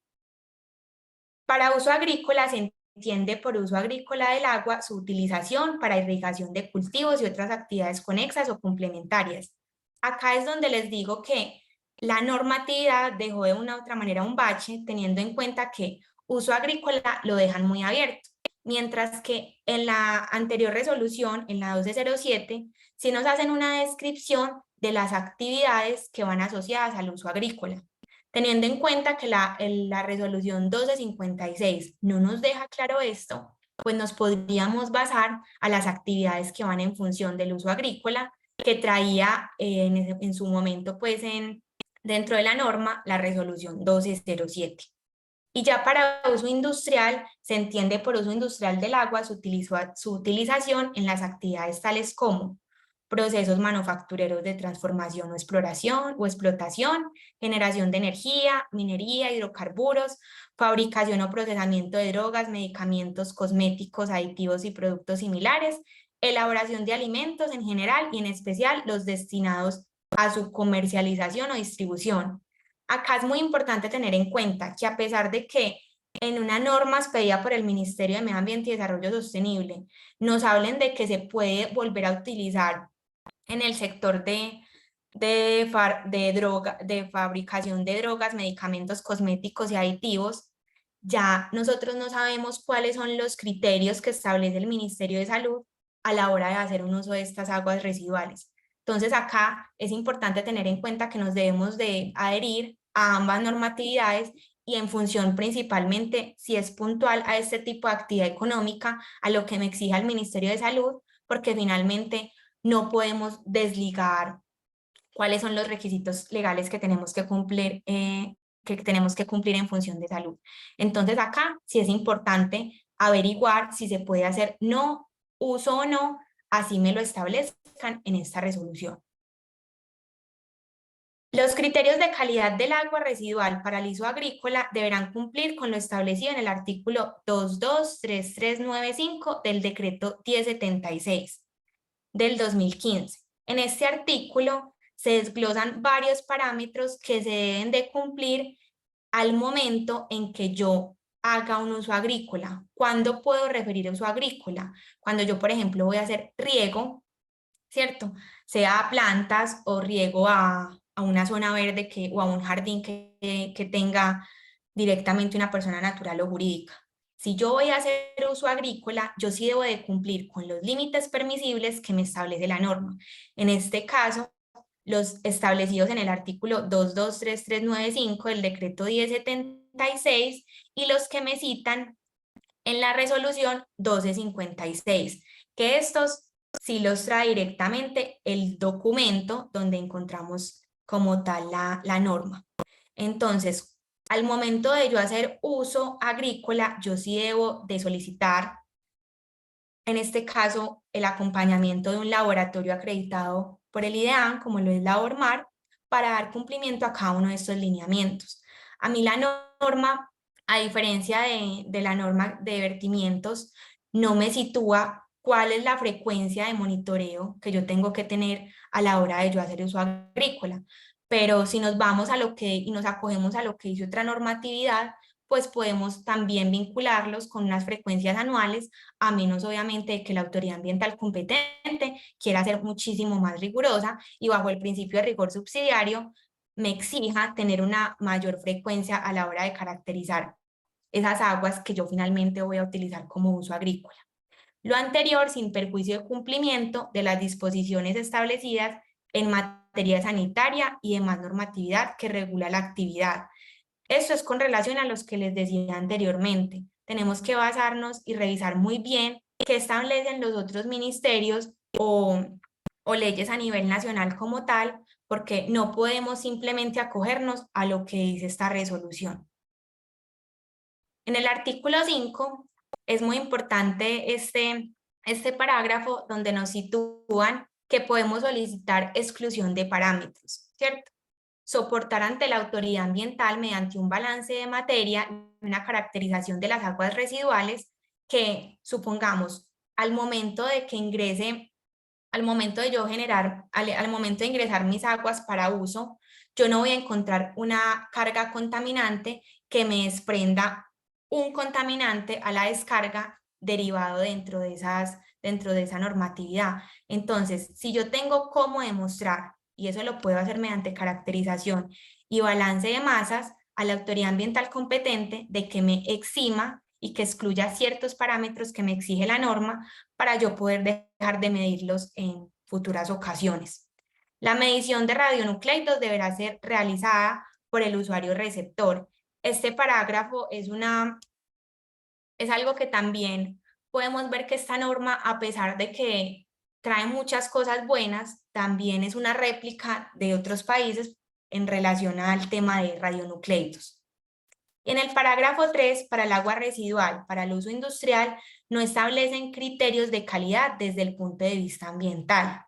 S2: Para uso agrícola se entiende por uso agrícola del agua su utilización para irrigación de cultivos y otras actividades conexas o complementarias. Acá es donde les digo que la normatividad dejó de una u otra manera un bache, teniendo en cuenta que uso agrícola lo dejan muy abierto, mientras que en la anterior resolución, en la 1207, sí nos hacen una descripción de las actividades que van asociadas al uso agrícola. Teniendo en cuenta que la resolución 1256 no nos deja claro esto, pues nos podríamos basar a las actividades que van en función del uso agrícola que traía en su momento pues dentro de la norma la resolución 1207. Y ya para uso industrial, se entiende por uso industrial del agua su utilización en las actividades tales como procesos manufactureros de transformación o explotación, generación de energía, minería, hidrocarburos, fabricación o procesamiento de drogas, medicamentos, cosméticos, aditivos y productos similares, elaboración de alimentos en general y en especial los destinados a su comercialización o distribución. Acá es muy importante tener en cuenta que a pesar de que en una norma expedida por el Ministerio de Medio Ambiente y Desarrollo Sostenible nos hablen de que se puede volver a utilizar en el sector de fabricación de drogas, medicamentos, cosméticos y aditivos, ya nosotros no sabemos cuáles son los criterios que establece el Ministerio de Salud a la hora de hacer un uso de estas aguas residuales. Entonces acá es importante tener en cuenta que nos debemos de adherir a ambas normatividades y en función principalmente, si es puntual a este tipo de actividad económica, a lo que me exija el Ministerio de Salud, porque finalmente no podemos desligar cuáles son los requisitos legales que tenemos que cumplir en función de salud. Entonces acá sí es importante averiguar si se puede hacer no uso o no, así me lo establezcan en esta resolución. Los criterios de calidad del agua residual para el uso agrícola deberán cumplir con lo establecido en el artículo 223395 del decreto 1076 del 2015. En este artículo se desglosan varios parámetros que se deben de cumplir al momento en que yo haga un uso agrícola. ¿Cuándo puedo referir a uso agrícola? Cuando yo, por ejemplo, voy a hacer riego, ¿cierto? Sea a plantas o riego a una zona verde o a un jardín que tenga directamente una persona natural o jurídica. Si yo voy a hacer uso agrícola, yo sí debo de cumplir con los límites permisibles que me establece la norma. En este caso, los establecidos en el artículo 223395 del decreto 1076 y los que me citan en la resolución 1256, que estos sí los trae directamente el documento donde encontramos como tal la norma. Entonces, al momento de yo hacer uso agrícola, yo sí debo de solicitar, en este caso, el acompañamiento de un laboratorio acreditado por el IDEAM, como lo es la ORMAR, para dar cumplimiento a cada uno de estos lineamientos. A mí la norma, a diferencia de la norma de vertimientos, no me sitúa cuál es la frecuencia de monitoreo que yo tengo que tener a la hora de yo hacer uso agrícola. Pero si nos vamos y nos acogemos a lo que dice otra normatividad, pues podemos también vincularlos con unas frecuencias anuales, a menos obviamente de que la autoridad ambiental competente quiera ser muchísimo más rigurosa y bajo el principio de rigor subsidiario me exija tener una mayor frecuencia a la hora de caracterizar esas aguas que yo finalmente voy a utilizar como uso agrícola. Lo anterior sin perjuicio de cumplimiento de las disposiciones establecidas en materia sanitaria y demás normatividad que regula la actividad. Esto es con relación a los que les decía anteriormente. Tenemos que basarnos y revisar muy bien qué establecen los otros ministerios o leyes a nivel nacional como tal, porque no podemos simplemente acogernos a lo que dice esta resolución. En el artículo 5 es muy importante este parágrafo donde nos sitúan que podemos solicitar exclusión de parámetros, ¿cierto? Soportar ante la autoridad ambiental mediante un balance de materia y una caracterización de las aguas residuales que, supongamos, al momento de ingresar mis aguas para uso, yo no voy a encontrar una carga contaminante que me desprenda un contaminante a la descarga derivado dentro de esa normatividad. Entonces, si yo tengo cómo demostrar, y eso lo puedo hacer mediante caracterización y balance de masas, a la autoridad ambiental competente de que me exima y que excluya ciertos parámetros que me exige la norma para yo poder dejar de medirlos en futuras ocasiones. La medición de radionucleidos deberá ser realizada por el usuario receptor. Este parágrafo es algo que también podemos ver que esta norma, a pesar de que trae muchas cosas buenas, también es una réplica de otros países en relación al tema de radionucleidos. En el parágrafo 3, para el agua residual, para el uso industrial, no establecen criterios de calidad desde el punto de vista ambiental.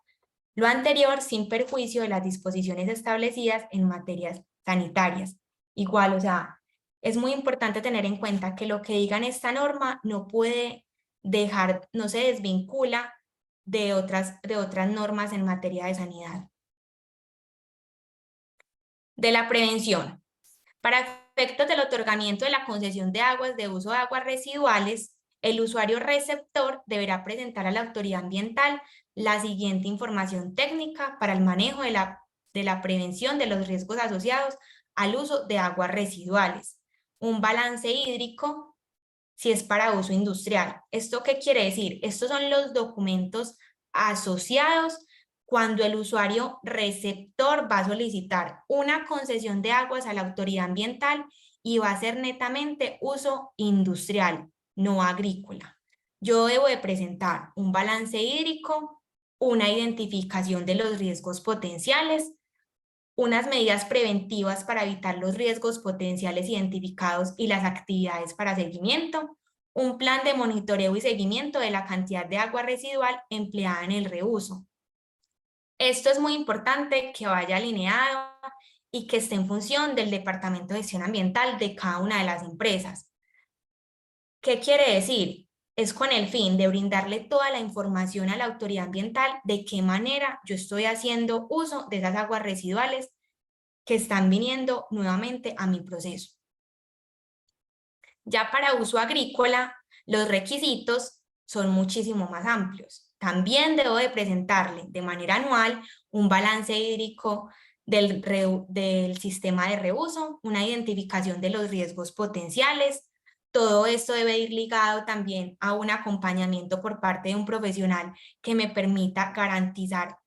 S2: Lo anterior sin perjuicio de las disposiciones establecidas en materias sanitarias. Igual, o sea, es muy importante tener en cuenta que lo que diga en esta norma no puede dejar, no se desvincula de otras normas en materia de sanidad. De la prevención. Para efectos del otorgamiento de la concesión de aguas de uso de aguas residuales, el usuario receptor deberá presentar a la autoridad ambiental la siguiente información técnica para el manejo de la prevención de los riesgos asociados al uso de aguas residuales. Un balance hídrico si es para uso industrial. ¿Esto qué quiere decir? Estos son los documentos asociados cuando el usuario receptor va a solicitar una concesión de aguas a la autoridad ambiental y va a ser netamente uso industrial, no agrícola. Yo debo de presentar un balance hídrico, una identificación de los riesgos potenciales, unas medidas preventivas para evitar los riesgos potenciales identificados y las actividades para seguimiento, un plan de monitoreo y seguimiento de la cantidad de agua residual empleada en el reuso. Esto es muy importante que vaya alineado y que esté en función del Departamento de Gestión Ambiental de cada una de las empresas. ¿Qué quiere decir? Es con el fin de brindarle toda la información a la autoridad ambiental de qué manera yo estoy haciendo uso de esas aguas residuales que están viniendo nuevamente a mi proceso. Ya para uso agrícola, los requisitos son muchísimo más amplios. También debo de presentarle de manera anual un balance hídrico del sistema de reuso, una identificación de los riesgos potenciales. Todo esto debe ir ligado también a un acompañamiento por parte de un profesional que me permita garantizar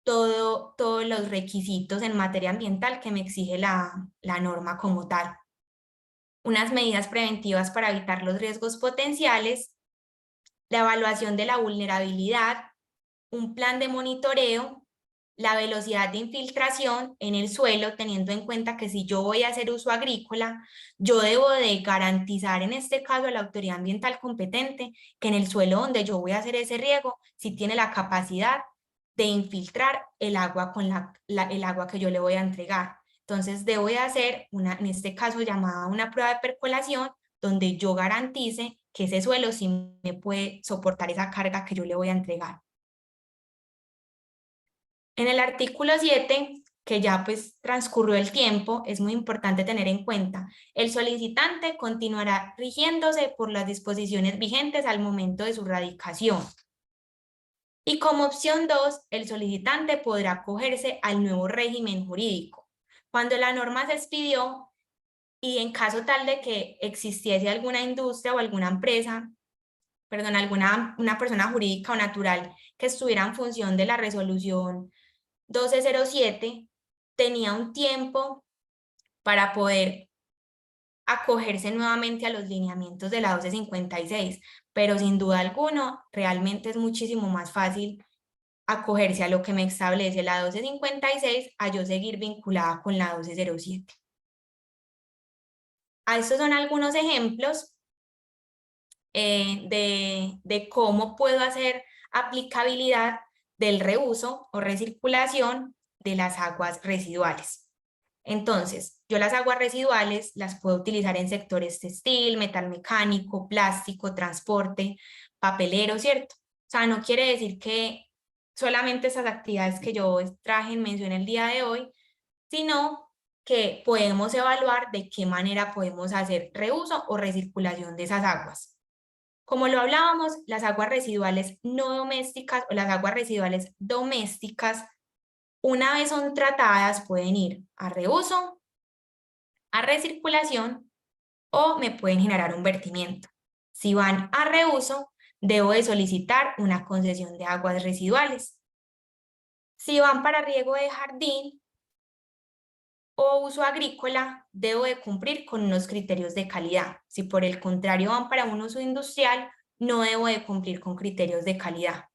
S2: todos los requisitos en materia ambiental que me exige la norma como tal. Unas medidas preventivas para evitar los riesgos potenciales, la evaluación de la vulnerabilidad, un plan de monitoreo, la velocidad de infiltración en el suelo, teniendo en cuenta que si yo voy a hacer uso agrícola, yo debo de garantizar en este caso a la autoridad ambiental competente que en el suelo donde yo voy a hacer ese riego, sí tiene la capacidad de infiltrar el agua con el agua que yo le voy a entregar. Entonces debo de hacer en este caso llamada una prueba de percolación donde yo garantice que ese suelo sí me puede soportar esa carga que yo le voy a entregar. En el artículo 7, que ya pues transcurrió el tiempo, es muy importante tener en cuenta, el solicitante continuará rigiéndose por las disposiciones vigentes al momento de su radicación. Y como opción 2, el solicitante podrá acogerse al nuevo régimen jurídico. Cuando la norma se expidió y en caso tal de que existiese alguna industria o alguna empresa, perdón, una persona jurídica o natural que estuviera en función de la resolución 1207, tenía un tiempo para poder acogerse nuevamente a los lineamientos de la 1256, pero sin duda alguna, realmente es muchísimo más fácil acogerse a lo que me establece la 1256 a yo seguir vinculada con la 1207. Estos son algunos ejemplos de cómo puedo hacer aplicabilidad del reuso o recirculación de las aguas residuales. Entonces, yo las aguas residuales las puedo utilizar en sectores textil, metal mecánico, plástico, transporte, papelero, ¿cierto? O sea, no quiere decir que solamente esas actividades que yo traje en mención el día de hoy, sino que podemos evaluar de qué manera podemos hacer reuso o recirculación de esas aguas. Como lo hablábamos, las aguas residuales no domésticas o las aguas residuales domésticas, una vez son tratadas, pueden ir a reuso, a recirculación o me pueden generar un vertimiento. Si van a reuso, debo de solicitar una concesión de aguas residuales. Si van para riego de jardín o uso agrícola, debo de cumplir con unos criterios de calidad. Si por el contrario van para un uso industrial, no debo de cumplir con criterios de calidad.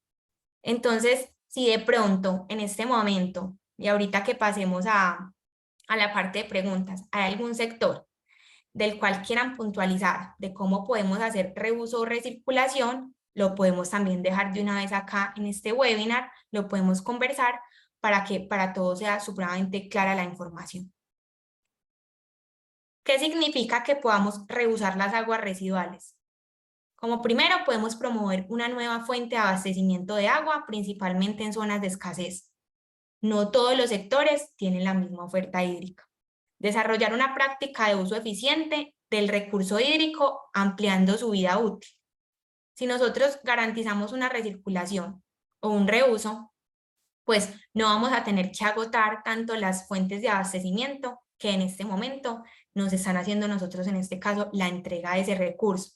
S2: Entonces, si de pronto, en este momento, y ahorita que pasemos a la parte de preguntas, hay algún sector del cual quieran puntualizar de cómo podemos hacer reuso o recirculación, lo podemos también dejar de una vez acá en este webinar, lo podemos conversar para que para todos sea supremamente clara la información. ¿Qué significa que podamos reusar las aguas residuales? Como primero, podemos promover una nueva fuente de abastecimiento de agua, principalmente en zonas de escasez. No todos los sectores tienen la misma oferta hídrica. Desarrollar una práctica de uso eficiente del recurso hídrico, ampliando su vida útil. Si nosotros garantizamos una recirculación o un reuso, pues no vamos a tener que agotar tanto las fuentes de abastecimiento que en este momento nos están haciendo nosotros, en este caso, la entrega de ese recurso.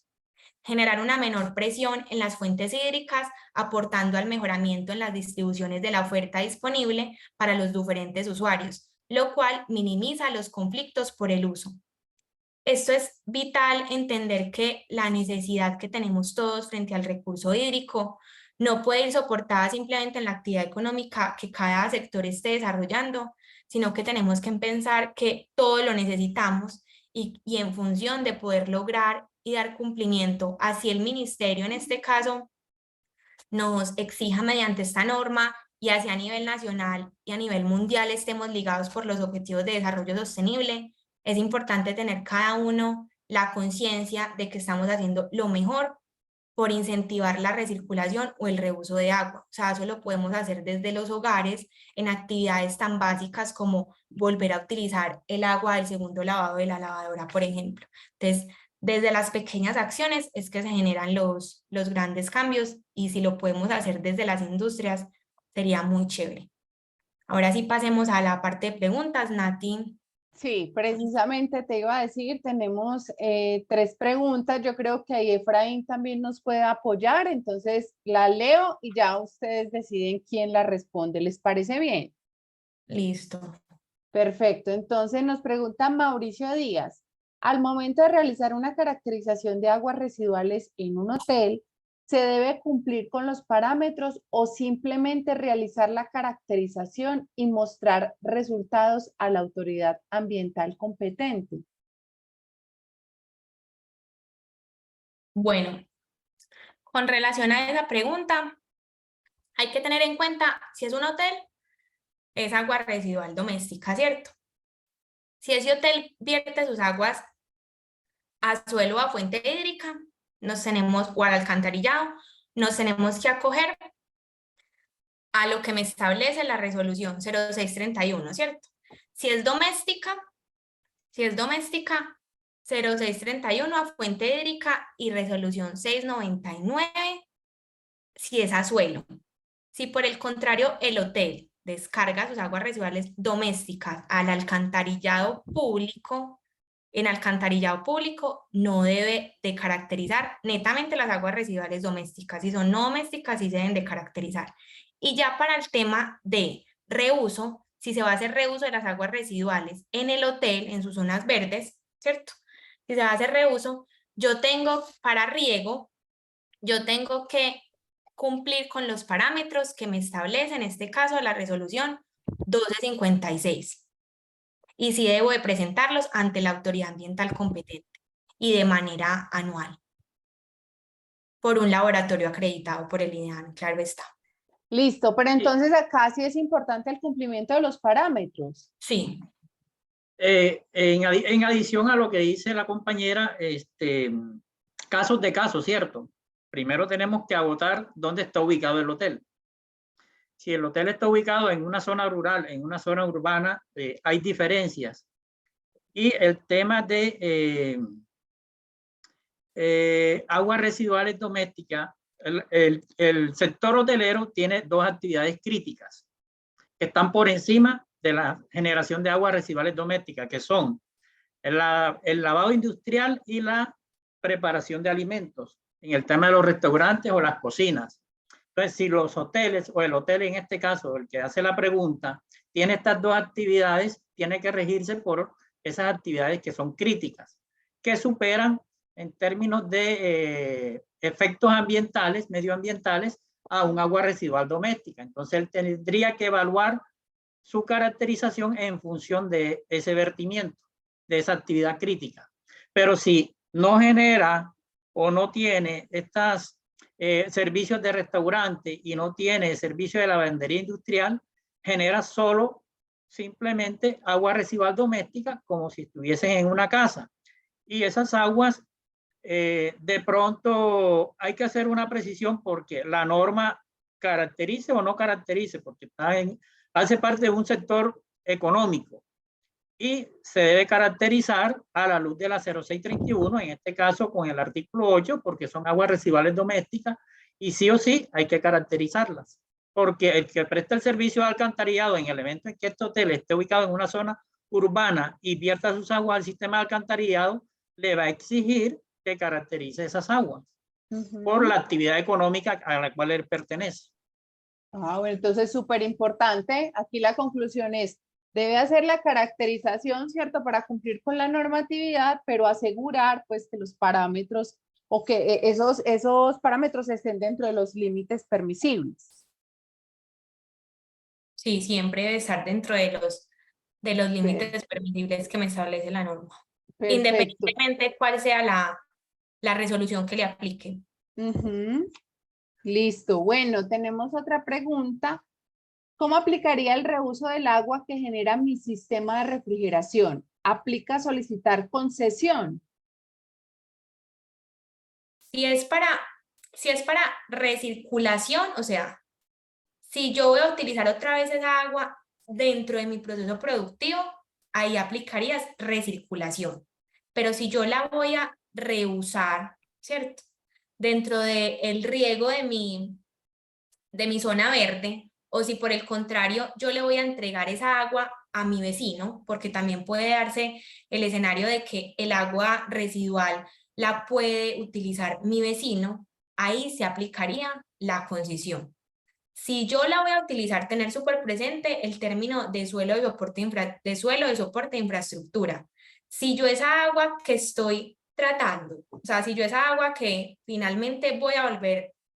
S2: Generar una menor presión en las fuentes hídricas, aportando al mejoramiento en las distribuciones de la oferta disponible para los diferentes usuarios, lo cual minimiza los conflictos por el uso. Esto es vital, entender que la necesidad que tenemos todos frente al recurso hídrico no puede ir soportada simplemente en la actividad económica que cada sector esté desarrollando, sino que tenemos que pensar que todo lo necesitamos y en función de poder lograr y dar cumplimiento, así el ministerio en este caso nos exija mediante esta norma y así a nivel nacional y a nivel mundial estemos ligados por los objetivos de desarrollo sostenible, es importante tener cada uno la conciencia de que estamos haciendo lo mejor por incentivar la recirculación o el reuso de agua. O sea, eso lo podemos hacer desde los hogares en actividades tan básicas como volver a utilizar el agua del segundo lavado de la lavadora, por ejemplo. Entonces, desde las pequeñas acciones es que se generan los grandes cambios, y si lo podemos hacer desde las industrias, sería muy chévere. Ahora sí pasemos a la parte de preguntas, Nati.
S1: Sí, precisamente te iba a decir, tenemos 3 preguntas. Yo creo que ahí Efraín también nos puede apoyar, entonces la leo y ya ustedes deciden quién la responde. ¿Les parece bien?
S2: Listo.
S1: Perfecto. Entonces nos pregunta Mauricio Díaz. Al momento de realizar una caracterización de aguas residuales en un hotel, ¿se debe cumplir con los parámetros o simplemente realizar la caracterización y mostrar resultados a la autoridad ambiental competente?
S2: Bueno, con relación a esa pregunta, hay que tener en cuenta si es un hotel, es agua residual doméstica, ¿cierto? Si ese hotel vierte sus aguas a suelo o a fuente hídrica, nos tenemos, o al alcantarillado, nos tenemos que acoger a lo que me establece la resolución 0631, ¿cierto? Si es doméstica 0631 a fuente hídrica y resolución 699 si es a suelo. Si por el contrario el hotel descarga sus aguas residuales domésticas al alcantarillado público, en alcantarillado público no debe de caracterizar netamente las aguas residuales domésticas. Si son no domésticas, sí se deben de caracterizar. Y ya para el tema de reuso, si se va a hacer reuso de las aguas residuales en el hotel, en sus zonas verdes, ¿cierto? Si se va a hacer reuso, yo tengo para riego, yo tengo que cumplir con los parámetros que me establece, en este caso, la resolución 1256. Y sí debo de presentarlos ante la autoridad ambiental competente y de manera anual por un laboratorio acreditado por el INEAN, claro está.
S1: Listo, pero entonces acá sí es importante el cumplimiento de los parámetros.
S2: Sí.
S4: En adición a lo que dice la compañera, casos de casos, ¿cierto? Primero tenemos que agotar dónde está ubicado el hotel. Si el hotel está ubicado en una zona rural, en una zona urbana, hay diferencias. Y el tema de aguas residuales domésticas, el sector hotelero tiene 2 actividades críticas que están por encima de la generación de aguas residuales domésticas, que son el lavado industrial y la preparación de alimentos, en el tema de los restaurantes o las cocinas. Entonces, si los hoteles o el hotel en este caso, el que hace la pregunta, tiene estas dos actividades, tiene que regirse por esas actividades que son críticas, que superan en términos de efectos ambientales, medioambientales, a un agua residual doméstica. Entonces, él tendría que evaluar su caracterización en función de ese vertimiento, de esa actividad crítica. Pero si no genera o no tiene estas servicios de restaurante y no tiene servicio de lavandería industrial, genera solo simplemente agua residual doméstica como si estuviesen en una casa. Y esas aguas, de pronto hay que hacer una precisión porque la norma caracterice o no caracterice, porque hace parte de un sector económico y se debe caracterizar a la luz de la 0631, en este caso con el artículo 8, porque son aguas residuales domésticas y sí o sí hay que caracterizarlas, porque el que presta el servicio de alcantarillado en el evento en que este hotel esté ubicado en una zona urbana y vierta sus aguas al sistema de alcantarillado, le va a exigir que caracterice esas aguas por la actividad económica a la cual él pertenece.
S1: Bueno, entonces súper importante. Aquí la conclusión es, debe hacer la caracterización, ¿cierto? Para cumplir con la normatividad, pero asegurar pues que los parámetros o que esos parámetros estén dentro de los límites permisibles.
S2: Sí, siempre debe estar dentro de los límites permisibles que me establece la norma.
S1: Perfecto.
S2: Independientemente cuál sea la resolución que le aplique.
S1: Listo. Bueno, tenemos otra pregunta. ¿Cómo aplicaría el reuso del agua que genera mi sistema de refrigeración? ¿Aplica solicitar concesión?
S2: Si es para recirculación, o sea, si yo voy a utilizar otra vez esa agua dentro de mi proceso productivo, ahí aplicaría recirculación. Pero si yo la voy a reusar, ¿cierto? Dentro del riego de mi zona verde, o si por el contrario yo le voy a entregar esa agua a mi vecino, porque también puede darse el escenario de que el agua residual la puede utilizar mi vecino, ahí se aplicaría la concesión. Si yo la voy a utilizar, tener súper presente el término de suelo de soporte de infraestructura. Si yo esa agua que estoy tratando, o sea, si yo esa agua que finalmente voy a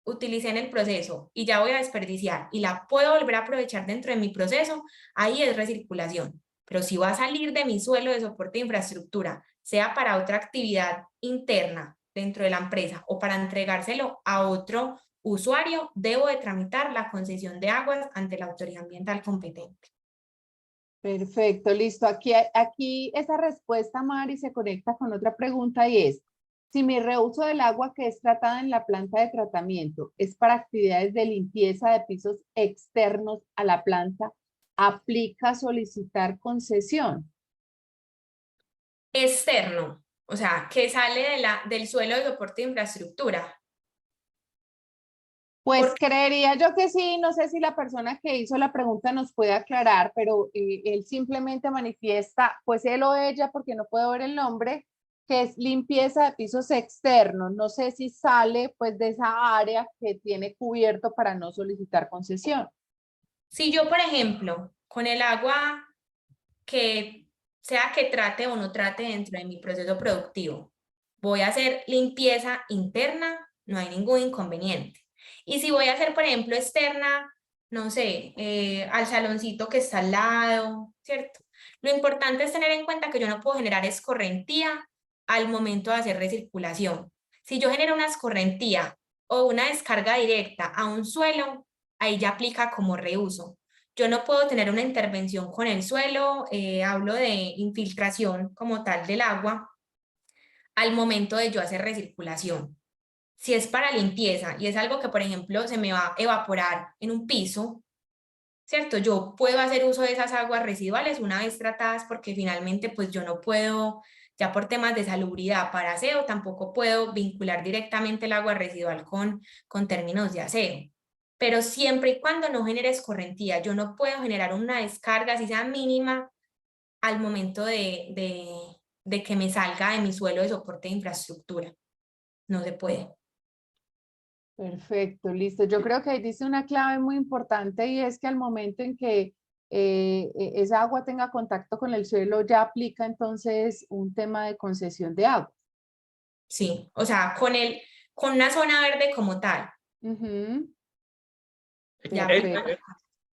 S2: utilicé en el proceso y ya voy a desperdiciar y la puedo volver a aprovechar dentro de mi proceso, ahí es recirculación. Pero si va a salir de mi suelo de soporte de infraestructura, sea para otra actividad interna dentro de la empresa o para entregárselo a otro usuario, debo de tramitar la concesión de aguas ante la autoridad ambiental competente.
S1: Perfecto, listo. Aquí esa respuesta, Mari, se conecta con otra pregunta y es, si mi reuso del agua que es tratada en la planta de tratamiento es para actividades de limpieza de pisos externos a la planta, ¿aplica solicitar concesión?
S2: Externo, o sea, que sale del suelo de soporte de infraestructura.
S1: Pues creería yo que sí, no sé si la persona que hizo la pregunta nos puede aclarar, pero él simplemente manifiesta, pues él o ella, porque no puedo ver el nombre, que es limpieza de pisos externos. No sé si sale pues de esa área que tiene cubierto para no solicitar concesión.
S2: Si yo, por ejemplo, con el agua que sea que trate o no trate dentro de mi proceso productivo, voy a hacer limpieza interna, no hay ningún inconveniente. Y si voy a hacer, por ejemplo, externa, no sé, al saloncito que está al lado, ¿cierto? Lo importante es tener en cuenta que yo no puedo generar escorrentía al momento de hacer recirculación. Si yo genero una escorrentía o una descarga directa a un suelo, ahí ya aplica como reuso. Yo no puedo tener una intervención con el suelo, hablo de infiltración como tal del agua, al momento de yo hacer recirculación. Si es para limpieza y es algo que, por ejemplo, se me va a evaporar en un piso, ¿cierto? Yo puedo hacer uso de esas aguas residuales una vez tratadas porque finalmente pues yo no puedo, ya por temas de salubridad para aseo, tampoco puedo vincular directamente el agua residual con términos de aseo. Pero siempre y cuando no genere escorrentía, yo no puedo generar una descarga, si sea mínima, al momento de que me salga de mi suelo de soporte de infraestructura. No se puede.
S1: Perfecto, listo. Yo creo que ahí dice una clave muy importante y es que al momento en que esa agua tenga contacto con el suelo ya aplica entonces un tema de concesión de agua.
S2: Sí, o sea, con una zona verde como tal.
S1: Ujú,
S2: Ya
S1: perfecto.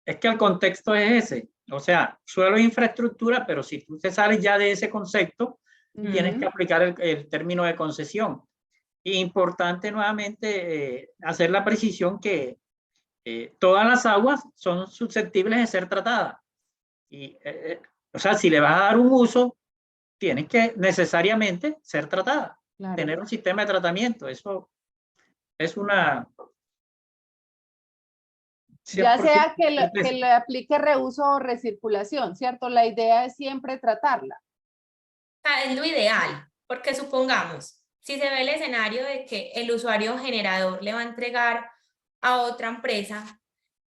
S4: Es que el contexto es ese. O sea, suelo e infraestructura, pero si tú te sales ya de ese concepto, tienes que
S1: Ujú,
S4: aplicar el término de concesión. Y importante nuevamente hacer la precisión que todas las aguas son susceptibles de ser tratadas. Y, o sea, si le vas a dar un uso, tienes que necesariamente ser tratada,
S1: claro.
S4: tener un sistema de tratamiento. Eso es una...
S1: Ya
S4: 100%
S1: sea que le aplique reuso o recirculación, ¿cierto? La idea es siempre tratarla.
S2: sea, es lo ideal, porque supongamos, si se ve el escenario de que el usuario generador le va a entregar a otra empresa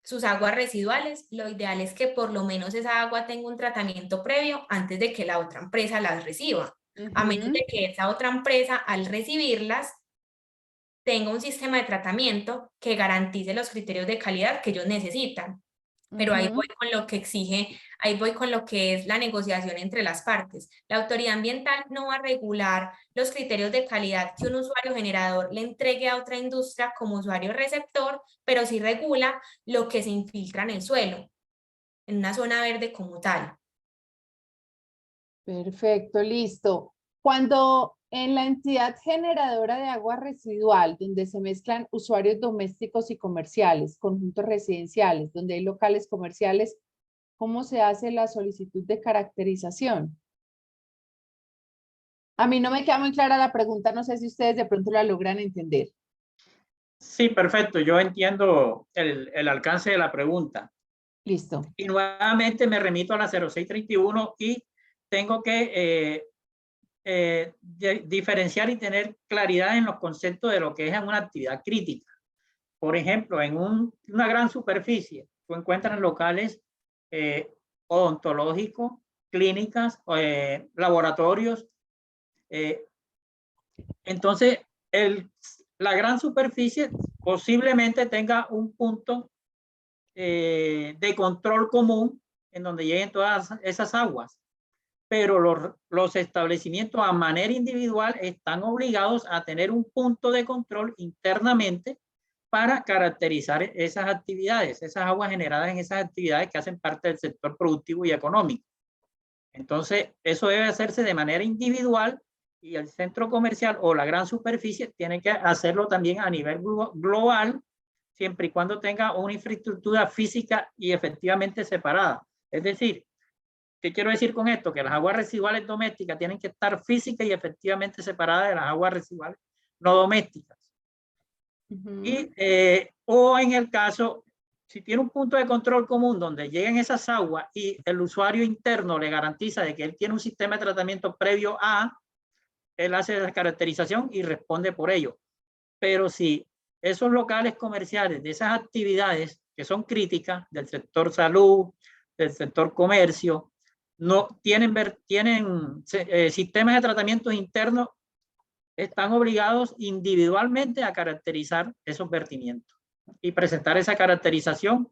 S2: sus aguas residuales, lo ideal es que por lo menos esa agua tenga un tratamiento previo antes de que la otra empresa las reciba, a menos de
S1: Ujú,
S2: que esa otra empresa al recibirlas tenga un sistema de tratamiento que garantice los criterios de calidad que ellos necesitan. Pero ahí
S1: ujú.
S2: voy con lo que exige, ahí voy con lo que es la negociación entre las partes. La autoridad ambiental no va a regular los criterios de calidad que un usuario generador le entregue a otra industria como usuario receptor, pero sí regula lo que se infiltra en el suelo, en una zona verde como tal.
S1: Perfecto, listo. Cuando en la entidad generadora de agua residual, donde se mezclan usuarios domésticos y comerciales, conjuntos residenciales, donde hay locales comerciales, ¿cómo se hace la solicitud de caracterización? A mí no me queda muy clara la pregunta, no sé si ustedes de pronto la logran entender.
S4: Sí, perfecto. Yo entiendo el alcance de la pregunta.
S1: Listo.
S4: Y nuevamente me remito a la 0631 y tengo que diferenciar y tener claridad en los conceptos de lo que es una actividad crítica. Por ejemplo, en una gran superficie, tú encuentras locales eh, odontológicos, clínicas, laboratorios. eh, entonces, la gran superficie posiblemente tenga un punto de control común en donde lleguen todas esas aguas, pero los establecimientos a manera individual están obligados a tener un punto de control internamente para caracterizar esas actividades, esas aguas generadas en esas actividades que hacen parte del sector productivo y económico. Entonces, eso debe hacerse de manera individual y el centro comercial o la gran superficie tiene que hacerlo también a nivel global, siempre y cuando tenga una infraestructura física y efectivamente separada. Es decir, ¿qué quiero decir con esto? Que las aguas residuales domésticas tienen que estar física y efectivamente separadas de las aguas residuales no domésticas.
S1: Ujú.
S4: O en el caso, si tiene un punto de control común donde lleguen esas aguas y el usuario interno le garantiza de que él tiene un sistema de tratamiento previo a, él hace la caracterización y responde por ello. Pero si esos locales comerciales de esas actividades que son críticas del sector salud, del sector comercio, no tienen sistemas de tratamiento internos, están obligados individualmente a caracterizar esos vertimientos y presentar esa caracterización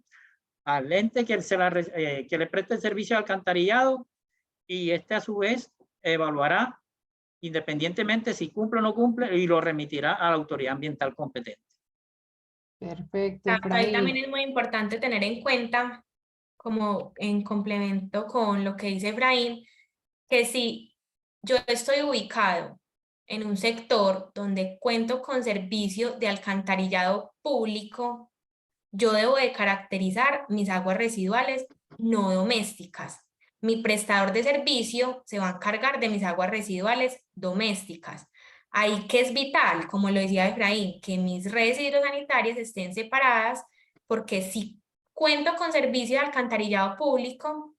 S4: al ente que le preste el servicio de alcantarillado y este a su vez evaluará independientemente si cumple o no cumple y lo remitirá a la autoridad ambiental competente.
S1: Perfecto,
S2: Ahí también
S1: Efraín.
S2: es muy importante tener en cuenta, como en complemento con lo que dice Efraín, que si yo estoy ubicado en un sector donde cuento con servicio de alcantarillado público, yo debo de caracterizar mis aguas residuales no domésticas. Mi prestador de servicio se va a encargar de mis aguas residuales domésticas. Ahí que es vital, como lo decía Efraín, que mis redes hidrosanitarias estén separadas, porque si cuento con servicio de alcantarillado público,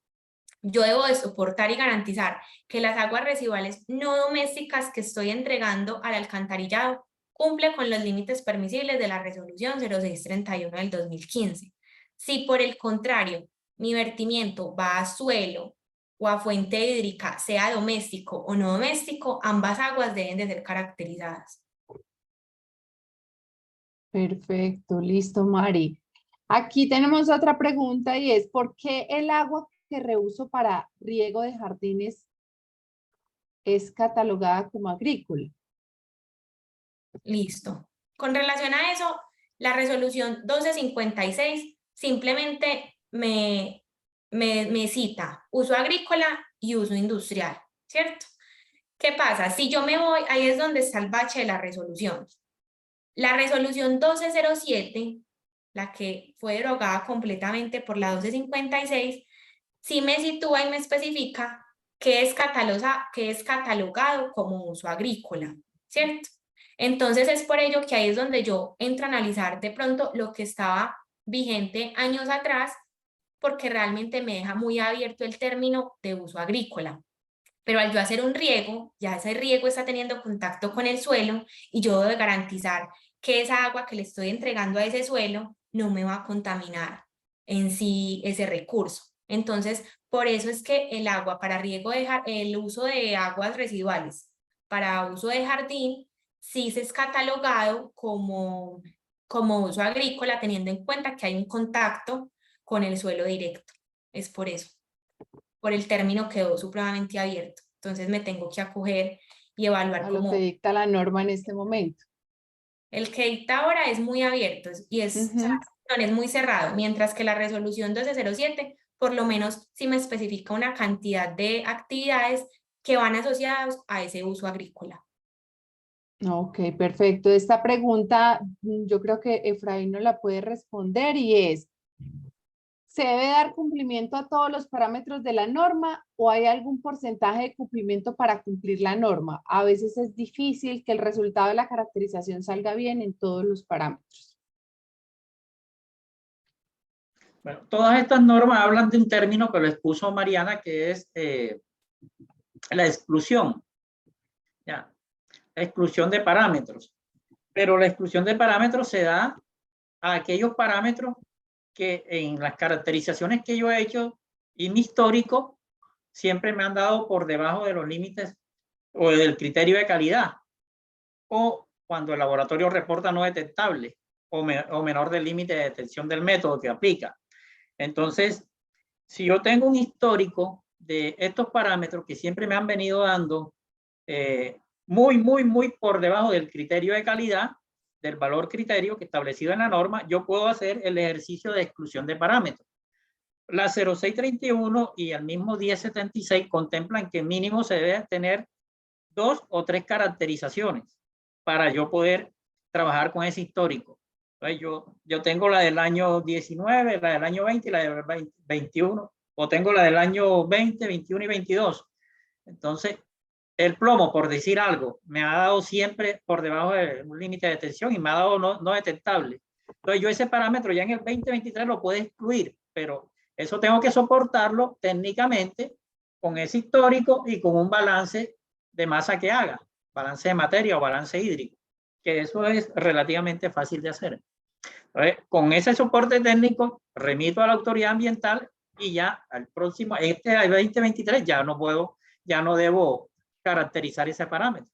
S2: yo debo de soportar y garantizar que las aguas residuales no domésticas que estoy entregando al alcantarillado cumple con los límites permisibles de la resolución 0631 del 2015. Si por el contrario mi vertimiento va a suelo o a fuente hídrica, sea doméstico o no doméstico, ambas aguas deben de ser caracterizadas.
S1: Perfecto, listo, Mari. Aquí tenemos otra pregunta y es, ¿por qué el agua que reuso para riego de jardines es catalogada como agrícola?
S2: Listo. Con relación a eso, la resolución 1256 simplemente me cita uso agrícola y uso industrial, ¿cierto? ¿Qué pasa? Si yo me voy, ahí es donde está el bache de la resolución. La resolución 1207, la que fue derogada completamente por la 1256, sí me sitúa y me especifica que es catalogado como uso agrícola, ¿cierto? Entonces es por ello que ahí es donde yo entro a analizar de pronto lo que estaba vigente años atrás, porque realmente me deja muy abierto el término de uso agrícola. Pero al yo hacer un riego, ya ese riego está teniendo contacto con el suelo y yo debo de garantizar que esa agua que le estoy entregando a ese suelo no me va a contaminar en sí ese recurso. Entonces, por eso es que el agua para riego, el uso de aguas residuales para uso de jardín, sí se es catalogado como uso agrícola, teniendo en cuenta que hay un contacto con el suelo directo. Es por eso. Por el término quedó supremamente abierto. Entonces me tengo que acoger y evaluar
S1: A lo que
S2: cómo
S1: dicta la norma en este momento.
S2: el que dicta ahora es muy abierto y es muy cerrado, mientras que la resolución 1207 por lo menos sí me especifica una cantidad de actividades que van asociadas a ese uso agrícola.
S1: Ok, perfecto. Esta pregunta yo creo que Efraín no la puede responder y es, ¿se debe dar cumplimiento a todos los parámetros de la norma o hay algún porcentaje de cumplimiento para cumplir la norma? A veces es difícil que el resultado de la caracterización salga bien en todos los parámetros.
S4: Bueno, todas estas normas hablan de un término que lo expuso Mariana, que es la exclusión. ¿Ya? La exclusión de parámetros. Pero la exclusión de parámetros se da a aquellos parámetros que en las caracterizaciones que yo he hecho y mi histórico siempre me han dado por debajo de los límites o del criterio de calidad, o cuando el laboratorio reporta no detectable o menor del límite de detección del método que aplica. Entonces, si yo tengo un histórico de estos parámetros que siempre me han venido dando muy por debajo del criterio de calidad, del valor criterio que establecido en la norma, yo puedo hacer el ejercicio de exclusión de parámetros. La 0631 y el mismo 1076 contemplan que mínimo se debe tener 2 o 3 caracterizaciones para yo poder trabajar con ese histórico. Entonces yo tengo la del año 19, la del año 20 y la del 21, o tengo la del año 20, 21 y 22. Entonces, el plomo, por decir algo, me ha dado siempre por debajo de un límite de detección y me ha dado no detectable. Entonces, yo ese parámetro ya en el 2023 lo puedo excluir, pero eso tengo que soportarlo técnicamente con ese histórico y con un balance de masa que haga, balance de materia o balance hídrico, que eso es relativamente fácil de hacer. Entonces, con ese soporte técnico, remito a la autoridad ambiental y ya al próximo, al 2023, ya no debo caracterizar ese parámetro.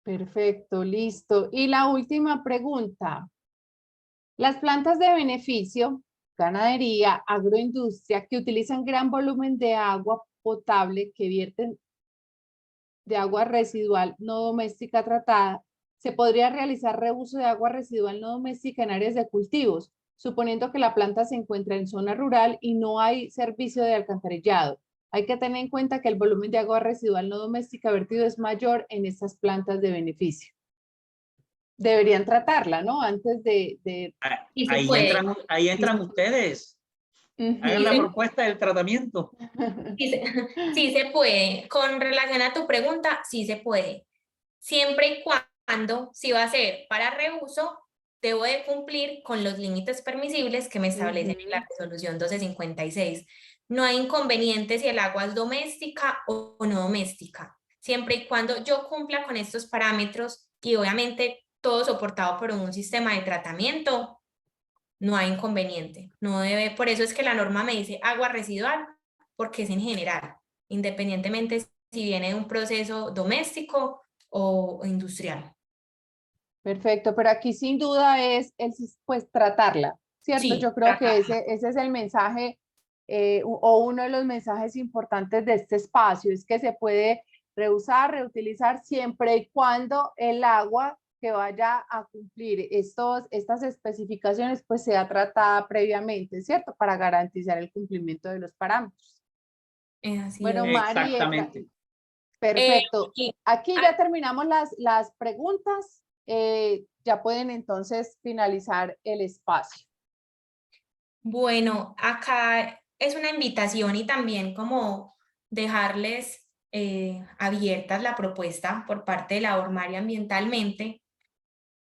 S1: Perfecto, listo. Y la última pregunta. Las plantas de beneficio, ganadería, agroindustria, que utilizan gran volumen de agua potable que vierten de agua residual no doméstica tratada, se podría realizar reuso de agua residual no doméstica en áreas de cultivos, suponiendo que la planta se encuentra en zona rural y no hay servicio de alcantarillado. Hay que tener en cuenta que el volumen de agua residual no doméstica vertido es mayor en estas plantas de beneficio. Deberían tratarla, ¿no? Antes de...
S2: Y se puede.
S4: Ahí entran ustedes. Hagan la propuesta del tratamiento.
S2: Sí se puede. Con relación a tu pregunta, sí se puede. Siempre y cuando, si va a ser para reuso, debo de cumplir con los límites permisibles que me establecen en la resolución 1256. No hay inconveniente si el agua es doméstica o no doméstica. Siempre y cuando yo cumpla con estos parámetros y obviamente todo soportado por un sistema de tratamiento, no hay inconveniente. No debe, por eso es que la norma me dice agua residual, porque es en general, independientemente si viene de un proceso doméstico o industrial.
S1: Perfecto, pero aquí sin duda es pues tratarla, ¿cierto?
S2: Sí,
S1: Yo creo que
S2: tratarla.
S1: ese es el mensaje o uno de los mensajes importantes de este espacio, es que se puede reusar, reutilizar siempre y cuando el agua que vaya a cumplir estas especificaciones pues sea tratada previamente, ¿cierto? Para garantizar el cumplimiento de los parámetros.
S2: Así
S1: Bueno,
S2: es.
S1: Mari,
S4: Exactamente.
S1: perfecto.
S2: Y
S1: Aquí ya terminamos las preguntas. Ya pueden entonces finalizar el espacio.
S2: bueno, acá es una invitación y también como dejarles abiertas la propuesta por parte de la Ormari ambientalmente.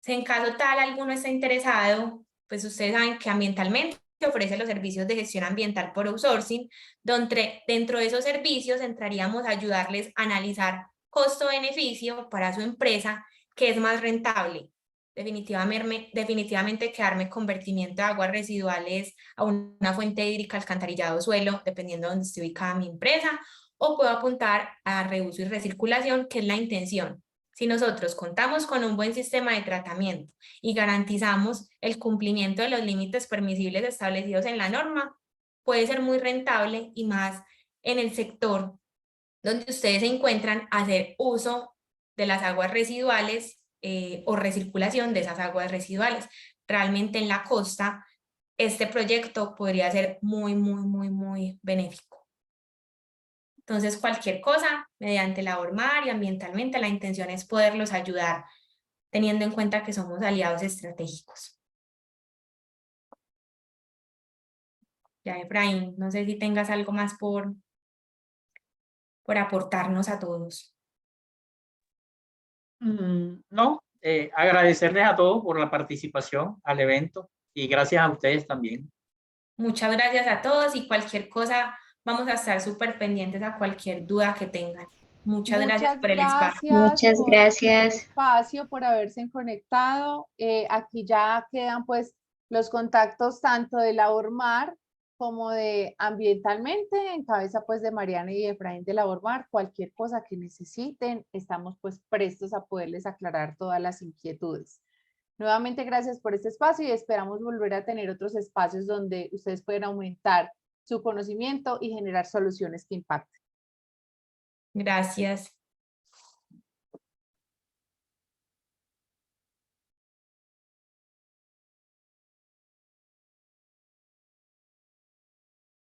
S2: Si en caso tal alguno está interesado, pues ustedes saben que ambientalmente ofrece los servicios de gestión ambiental por outsourcing, donde dentro de esos servicios entraríamos a ayudarles a analizar costo-beneficio para su empresa, que es más rentable. Definitivamente quedarme con vertimiento de aguas residuales a una fuente hídrica, alcantarillado, suelo, dependiendo de dónde esté ubicada mi empresa, o puedo apuntar a reuso y recirculación, que es la intención. Si nosotros contamos con un buen sistema de tratamiento y garantizamos el cumplimiento de los límites permisibles establecidos en la norma, puede ser muy rentable y más en el sector donde ustedes se encuentran hacer uso de las aguas residuales o recirculación de esas aguas residuales. Realmente en la costa, este proyecto podría ser muy benéfico. Entonces, cualquier cosa, mediante la ORMAR y ambientalmente, la intención es poderlos ayudar, teniendo en cuenta que somos aliados estratégicos. Ya, Efraín, no sé si tengas algo más por aportarnos a todos.
S4: No, agradecerles a todos por la participación al evento y gracias a ustedes también.
S2: Muchas gracias a todos y cualquier cosa, vamos a estar súper pendientes a cualquier duda que tengan. Muchas gracias
S1: Muchas
S2: por el espacio.
S1: gracias por el espacio, por haberse conectado. Aquí ya quedan pues los contactos tanto de la ORMAR como de ambientalmente, en cabeza pues de Mariana y Efraín de la ORMAR. Cualquier cosa que necesiten, estamos pues prestos a poderles aclarar todas las inquietudes. Nuevamente gracias por este espacio y esperamos volver a tener otros espacios donde ustedes pueden aumentar su conocimiento y generar soluciones que impacten.
S2: Gracias.